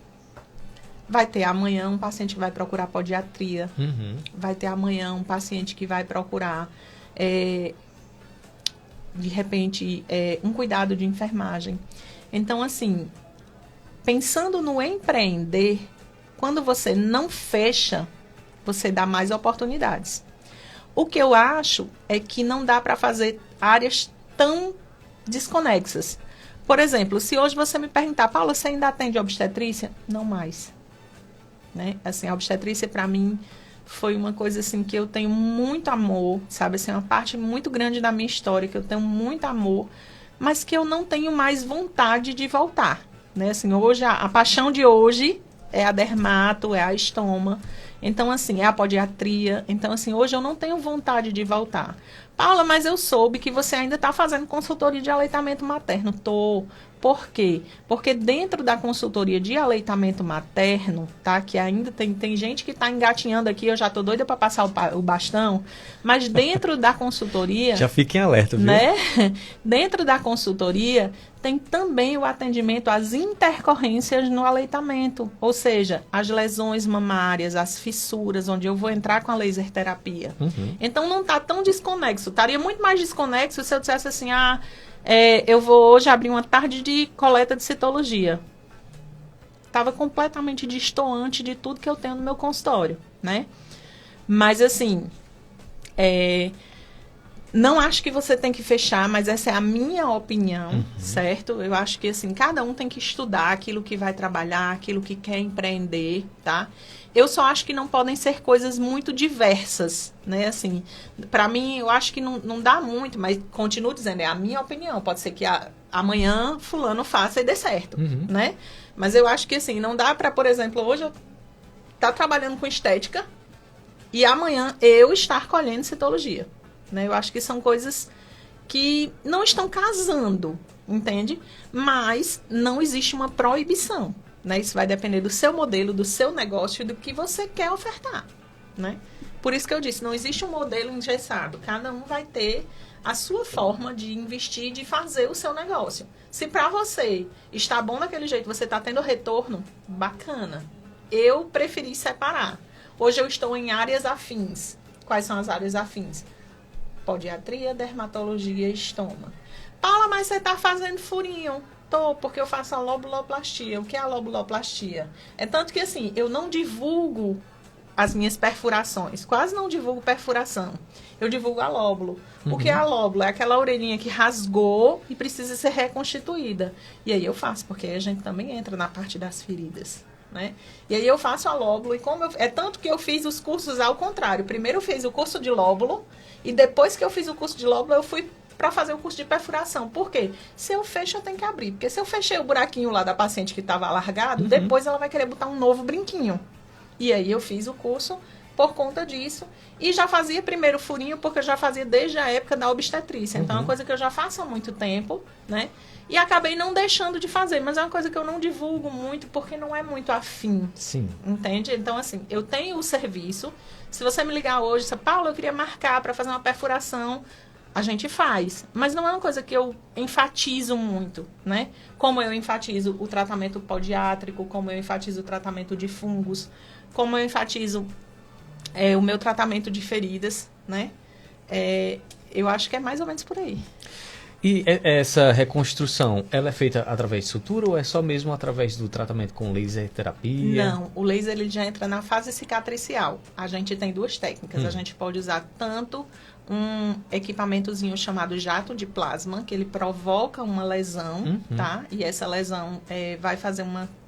Vai ter amanhã um paciente que vai procurar podiatria. Vai ter amanhã um paciente que vai procurar, de repente, um cuidado de enfermagem. Então, assim, pensando no empreender, quando você não fecha, você dá mais oportunidades. O que eu acho é que não dá para fazer áreas tão desconexas. Por exemplo, se hoje você me perguntar, Paula, você ainda atende obstetrícia? Não mais. Né? Assim, a obstetrícia, para mim, foi uma coisa assim que eu tenho muito amor, sabe? Assim, uma parte muito grande da minha história, que eu tenho muito amor, mas que eu não tenho mais vontade de voltar. Né? Assim, hoje, a paixão de hoje é a dermato, é a estoma. Então, assim, é a podiatria. Então, assim, hoje eu não tenho vontade de voltar. Paula, mas eu soube que você ainda está fazendo consultoria de aleitamento materno. Tô. Por quê? Porque dentro da consultoria de aleitamento materno, tá? Que ainda tem gente que está engatinhando aqui, eu já tô doida para passar o bastão, mas dentro da consultoria... Já fiquem alerta, viu? Né? Dentro da consultoria, tem também o atendimento às intercorrências no aleitamento, ou seja, as lesões mamárias, as fissuras, onde eu vou entrar com a laser terapia. Então, não está tão desconexo. Estaria muito mais desconexo se eu dissesse assim, eu vou hoje abrir uma tarde de coleta de citologia. Estava completamente destoante de tudo que eu tenho no meu consultório, né? Mas, assim, não acho que você tem que fechar, mas essa é a minha opinião, certo? Eu acho que, assim, cada um tem que estudar aquilo que vai trabalhar, aquilo que quer empreender, tá? Eu só acho que não podem ser coisas muito diversas, né? Assim, para mim, eu acho que não dá muito, mas continuo dizendo, é a minha opinião. Pode ser que amanhã fulano faça e dê certo, né? Mas eu acho que, assim, não dá para, por exemplo, hoje eu estar trabalhando com estética e amanhã eu estar colhendo citologia, né? Eu acho que são coisas que não estão casando, entende? Mas não existe uma proibição. Né? Isso vai depender do seu modelo, do seu negócio e do que você quer ofertar, né? Por isso que eu disse, não existe um modelo engessado. Cada um vai ter a sua forma de investir, de fazer o seu negócio. Se para você está bom daquele jeito, você está tendo retorno, bacana. Eu preferi separar. Hoje eu estou em áreas afins. Quais são as áreas afins? Podiatria, dermatologia e estoma. Paula, mas você está fazendo furinho. Porque eu faço a lobuloplastia. O que é a lobuloplastia? É tanto que, assim, eu não divulgo as minhas perfurações. Quase não divulgo perfuração. Eu divulgo a lóbulo. O que é a lóbulo? É aquela orelhinha que rasgou e precisa ser reconstituída. E aí eu faço, porque aí a gente também entra na parte das feridas, né? E aí eu faço a lóbulo. E como é tanto que eu fiz os cursos ao contrário. Primeiro eu fiz o curso de lóbulo. E depois que eu fiz o curso de lóbulo, eu fui para fazer o curso de perfuração. Por quê? Se eu fecho, eu tenho que abrir. Porque se eu fechei o buraquinho lá da paciente que estava alargado, depois ela vai querer botar um novo brinquinho. E aí eu fiz o curso por conta disso. E já fazia primeiro furinho, porque eu já fazia desde a época da obstetrícia. Então é uma coisa que eu já faço há muito tempo, né? E acabei não deixando de fazer. Mas é uma coisa que eu não divulgo muito, porque não é muito afim. Sim. Entende? Então, assim, eu tenho o serviço. Se você me ligar hoje, você, Paulo, eu queria marcar para fazer uma perfuração, a gente faz, mas não é uma coisa que eu enfatizo muito, né? Como eu enfatizo o tratamento podiátrico, como eu enfatizo o tratamento de fungos, como eu enfatizo o meu tratamento de feridas, né? Eu acho que é mais ou menos por aí. E essa reconstrução, ela é feita através de sutura ou é só mesmo através do tratamento com laser terapia? Não, o laser ele já entra na fase cicatricial. A gente tem duas técnicas. A gente pode usar tanto um equipamentozinho chamado jato de plasma, que ele provoca uma lesão, tá? E essa lesão vai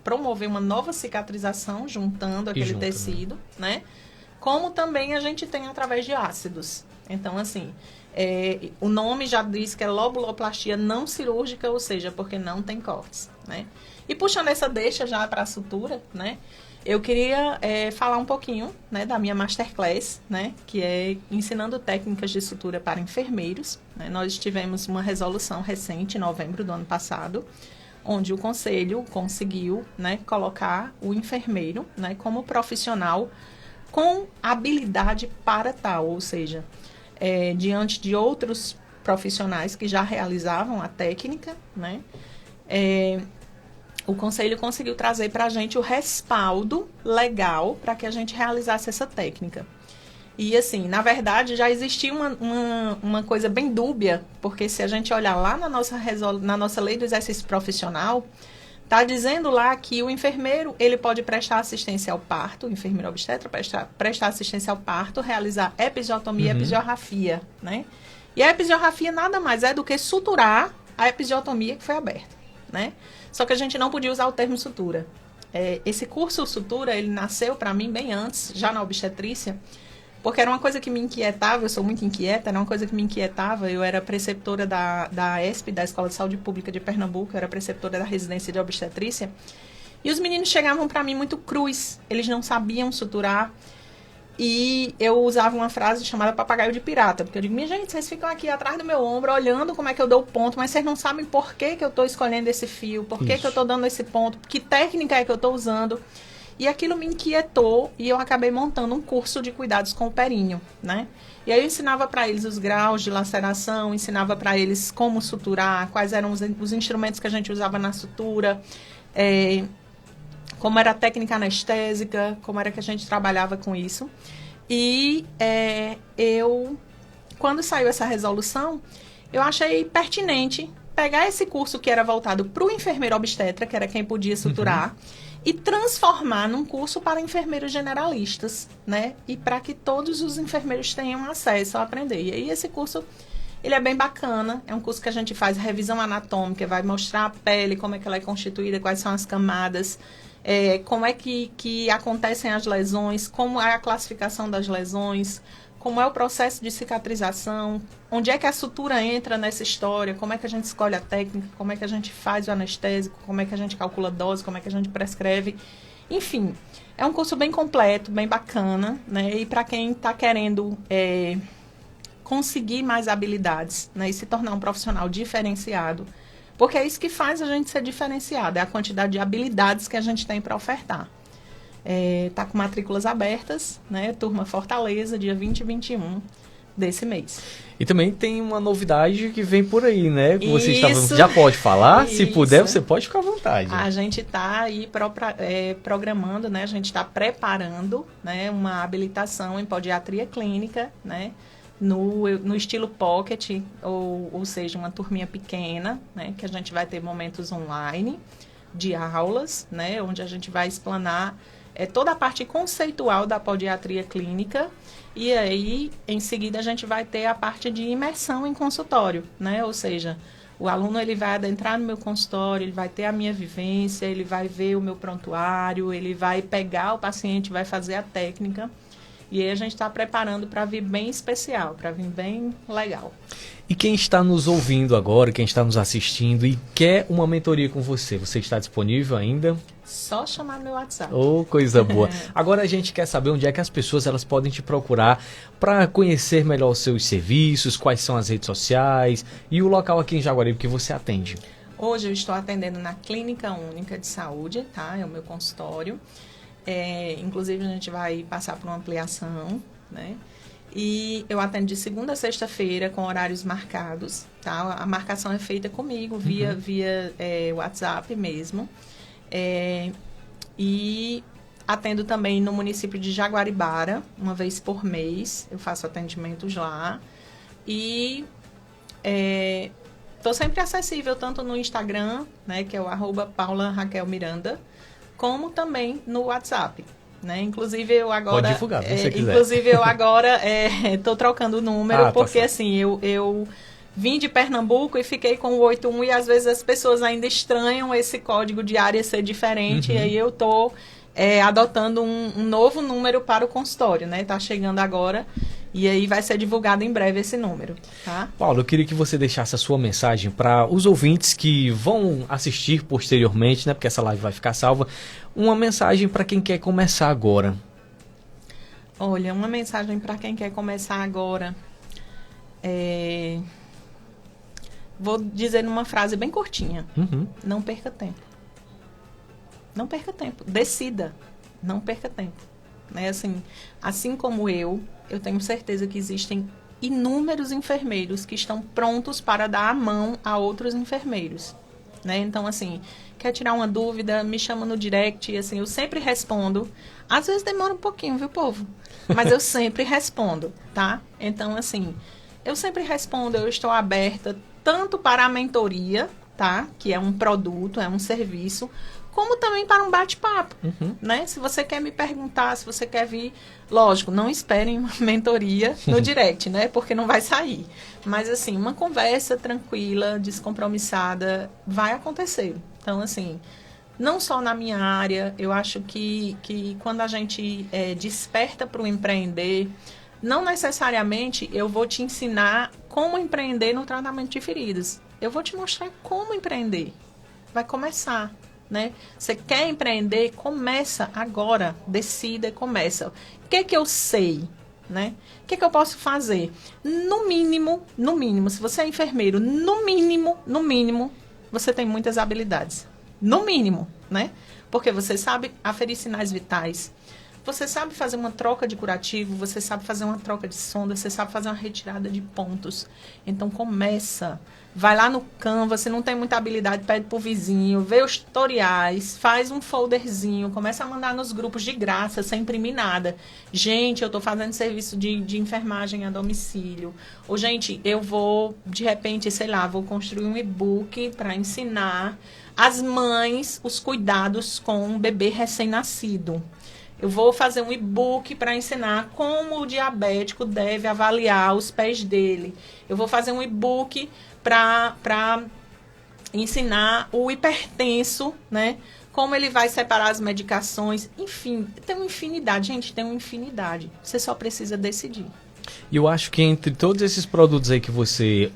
promover uma nova cicatrização, juntando aquele tecido, né? Como também a gente tem através de ácidos. Então, assim, o nome já diz que é lobuloplastia não cirúrgica, ou seja, porque não tem cortes, né? E puxando essa deixa já para a sutura, né? Eu queria falar um pouquinho, né, da minha masterclass, né, que é ensinando técnicas de sutura para enfermeiros, né? Nós tivemos uma resolução recente, em novembro do ano passado, onde o conselho conseguiu, né, colocar o enfermeiro, né, como profissional com habilidade para tal, ou seja, diante de outros profissionais que já realizavam a técnica, né, o conselho conseguiu trazer para a gente o respaldo legal para que a gente realizasse essa técnica. E, assim, na verdade, já existia uma coisa bem dúbia, porque se a gente olhar lá na nossa lei do exercício profissional, está dizendo lá que o enfermeiro ele pode prestar assistência ao parto, o enfermeiro obstetra prestar assistência ao parto, realizar episiotomia e episiorrafia, né? E a episiorrafia nada mais é do que suturar a episiotomia que foi aberta, né? Só que a gente não podia usar o termo sutura. Esse curso sutura, ele nasceu para mim bem antes, já na obstetrícia, porque era uma coisa que me inquietava, eu sou muito inquieta, era uma coisa que me inquietava. Eu era preceptora da ESP, da Escola de Saúde Pública de Pernambuco, eu era preceptora da residência de obstetrícia, e os meninos chegavam para mim muito crus, eles não sabiam suturar, E eu usava uma frase chamada papagaio de pirata, porque eu digo, minha gente, vocês ficam aqui atrás do meu ombro, olhando como é que eu dou o ponto, mas vocês não sabem por que eu estou escolhendo esse fio, por que eu estou dando esse ponto, que técnica é que eu estou usando. E aquilo me inquietou e eu acabei montando um curso de cuidados com o períneo, né? E aí eu ensinava para eles os graus de laceração, ensinava para eles como suturar, quais eram os instrumentos que a gente usava na sutura, como era a técnica anestésica, como era que a gente trabalhava com isso. E quando saiu essa resolução, eu achei pertinente pegar esse curso que era voltado para o enfermeiro obstetra, que era quem podia suturar, e transformar num curso para enfermeiros generalistas, né? E para que todos os enfermeiros tenham acesso a aprender. E aí esse curso, ele é bem bacana, é um curso que a gente faz revisão anatômica, vai mostrar a pele, como é que ela é constituída, quais são as camadas, como é que acontecem as lesões, como é a classificação das lesões, como é o processo de cicatrização, onde é que a sutura entra nessa história, como é que a gente escolhe a técnica, como é que a gente faz o anestésico, como é que a gente calcula a dose, como é que a gente prescreve. Enfim, é um curso bem completo, bem bacana, né? E para quem está querendo conseguir mais habilidades, né? E se tornar um profissional diferenciado, porque é isso que faz a gente ser diferenciado, é a quantidade de habilidades que a gente tem para ofertar. Tá com matrículas abertas, né? Turma Fortaleza, dia 20 e 21 desse mês. E também tem uma novidade que vem por aí, né? Que você Isso, já pode falar? isso. Se puder, você pode ficar à vontade. A gente está aí programando, né? A gente está preparando, né, uma habilitação em podiatria clínica, né? No estilo pocket, ou seja, uma turminha pequena, né? Que a gente vai ter momentos online de aulas, né? Onde a gente vai explanar toda a parte conceitual da podiatria clínica, e aí, em seguida, a gente vai ter a parte de imersão em consultório, né? Ou seja, o aluno ele vai adentrar no meu consultório, ele vai ter a minha vivência, ele vai ver o meu prontuário, ele vai pegar o paciente, vai fazer a técnica, e aí a gente está preparando para vir bem especial, para vir bem legal. E quem está nos ouvindo agora, quem está nos assistindo e quer uma mentoria com você, você está disponível ainda? Só chamar no meu WhatsApp. Oh, coisa boa. Agora a gente quer saber onde é que as pessoas elas podem te procurar para conhecer melhor os seus serviços, quais são as redes sociais e o local aqui em Jaguaribe que você atende. Hoje eu estou atendendo na Clínica Única de Saúde, tá? É o meu consultório. Inclusive a gente vai passar por uma ampliação, né? E eu atendo de segunda a sexta-feira com horários marcados, tá? A marcação é feita comigo via WhatsApp mesmo. E atendo também no município de Jaguaribara, uma vez por mês. Eu faço atendimentos lá. E estou sempre acessível, tanto no Instagram, né, que é o @PaulaRaquelMiranda, como também no WhatsApp. Né? Inclusive eu agora... Pode divulgar, se você quiser. Inclusive eu agora estou trocando o número, porque tá assim, eu vim de Pernambuco e fiquei com o 81 e às vezes as pessoas ainda estranham esse código de área ser diferente, e aí eu estou adotando um novo número para o consultório, né? Tá chegando agora e aí vai ser divulgado em breve esse número, tá? Paulo, eu queria que você deixasse a sua mensagem para os ouvintes que vão assistir posteriormente, né? Porque essa live vai ficar salva. Uma mensagem para quem quer começar agora. Olha, uma mensagem para quem quer começar agora. Vou dizer numa frase bem curtinha. Não perca tempo. Não perca tempo. Decida. Não perca tempo. Né? Assim como eu tenho certeza que existem inúmeros enfermeiros que estão prontos para dar a mão a outros enfermeiros. Né? Então, assim, quer tirar uma dúvida, me chama no direct, assim, eu sempre respondo. Às vezes demora um pouquinho, viu, povo? Mas eu sempre respondo, tá? Então, assim, eu sempre respondo, eu estou aberta tanto para a mentoria, tá? Que é um produto, é um serviço, como também para um bate-papo, né? Se você quer me perguntar, se você quer vir, lógico, não esperem uma mentoria no direct, né? Porque não vai sair. Mas, assim, uma conversa tranquila, descompromissada, vai acontecer. Então, assim, não só na minha área, eu acho que quando a gente desperta para o empreender, não necessariamente eu vou te ensinar como empreender no tratamento de feridas. Eu vou te mostrar como empreender. Vai começar. né? Você quer empreender? Começa agora, decida e começa. O que é que eu sei, né? O que é que eu posso fazer? No mínimo, se você é enfermeiro, no mínimo, você tem muitas habilidades. No mínimo, né? Porque você sabe aferir sinais vitais, você sabe fazer uma troca de curativo, você sabe fazer uma troca de sonda, você sabe fazer uma retirada de pontos. Então, começa. Vai lá no Canva, se não tem muita habilidade, pede pro vizinho, vê os tutoriais, faz um folderzinho, começa a mandar nos grupos de graça, sem imprimir nada. Gente, eu tô fazendo serviço de enfermagem a domicílio. Ou, gente, eu vou, de repente, sei lá, vou construir um e-book para ensinar as mães os cuidados com um bebê recém-nascido. Eu vou fazer um e-book para ensinar como o diabético deve avaliar os pés dele. Eu vou fazer um e-book para ensinar o hipertenso, né? Como ele vai separar as medicações. Enfim, tem uma infinidade. Gente, tem uma infinidade. Você só precisa decidir. E eu acho que entre todos esses produtos aí que você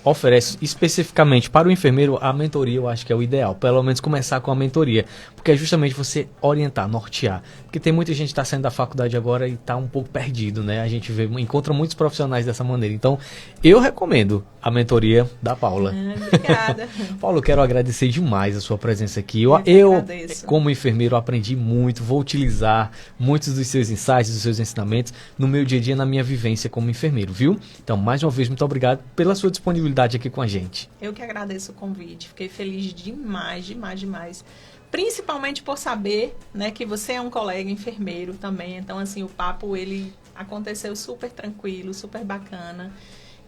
oferece especificamente para o enfermeiro, a mentoria eu acho que é o ideal. Pelo menos começar com a mentoria. Porque é justamente você orientar, nortear. Porque tem muita gente que está saindo da faculdade agora e está um pouco perdido, né? A gente encontra muitos profissionais dessa maneira. Então, eu recomendo a mentoria da Paula. Obrigada. Paulo, eu quero agradecer demais a sua presença aqui. Eu como enfermeiro, aprendi muito, vou utilizar muitos dos seus insights, dos seus ensinamentos no meu dia a dia, na minha vivência como enfermeiro, viu? Então, mais uma vez, muito obrigado pela sua disponibilidade aqui com a gente. Eu que agradeço o convite. Fiquei feliz demais. Principalmente por saber, né, que você é um colega enfermeiro também. Então, assim, o papo, ele aconteceu super tranquilo, super bacana.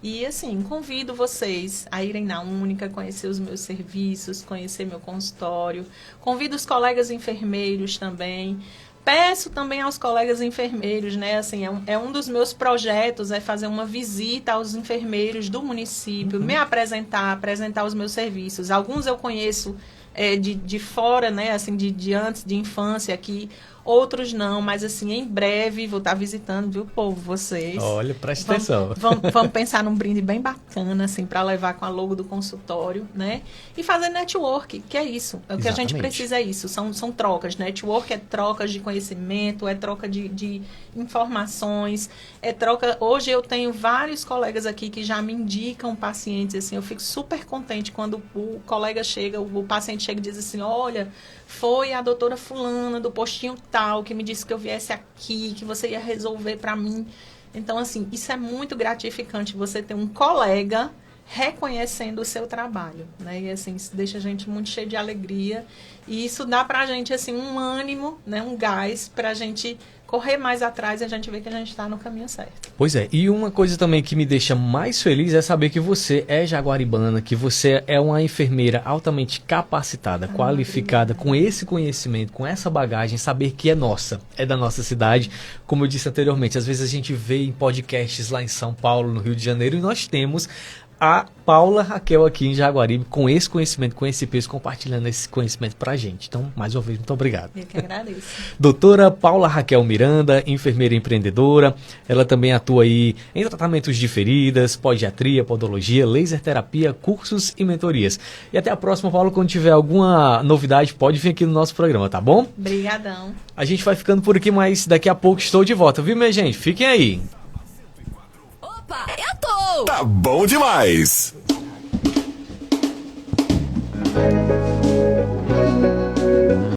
E, assim, convido vocês a irem na Única, conhecer os meus serviços, conhecer meu consultório. Convido os colegas enfermeiros também. Peço também aos colegas enfermeiros, né, assim, é um dos meus projetos, é fazer uma visita aos enfermeiros do município, me apresentar os meus serviços. Alguns eu conheço de fora, né, assim, de antes, de infância aqui. Outros não, mas assim, em breve vou estar visitando, viu, povo, vocês. Olha, presta atenção. Vamos pensar num brinde bem bacana, assim, para levar com a logo do consultório, né? E fazer network, que é isso. É o que a gente precisa, é isso. São trocas. Network é trocas de conhecimento, é troca de informações, é troca... Hoje eu tenho vários colegas aqui que já me indicam pacientes, assim, eu fico super contente quando o colega chega, o paciente chega e diz assim, olha, foi a doutora fulana do postinho tal que me disse que eu viesse aqui, que você ia resolver para mim. Então, assim, isso é muito gratificante, você ter um colega reconhecendo o seu trabalho, né? E, assim, isso deixa a gente muito cheio de alegria. E isso dá pra gente, assim, um ânimo, né? Um gás pra gente correr mais atrás e a gente vê que a gente está no caminho certo. Pois é, e uma coisa também que me deixa mais feliz é saber que você é jaguaribana, que você é uma enfermeira altamente capacitada, qualificada, com esse conhecimento, com essa bagagem, saber que é nossa, é da nossa cidade. Como eu disse anteriormente, às vezes a gente vê em podcasts lá em São Paulo, no Rio de Janeiro, e nós temos a Paula Raquel aqui em Jaguaribe, com esse conhecimento, com esse peso, compartilhando esse conhecimento pra gente. Então, mais uma vez, muito obrigado. Eu que agradeço. Doutora Paula Raquel Miranda, enfermeira empreendedora. Ela também atua aí em tratamentos de feridas, podiatria, podologia, laser terapia, cursos e mentorias. E até a próxima, Paula. Quando tiver alguma novidade, pode vir aqui no nosso programa, tá bom? Obrigadão. A gente vai ficando por aqui, mas daqui a pouco estou de volta, viu, minha gente? Fiquem aí. Eu tô! Tá bom demais!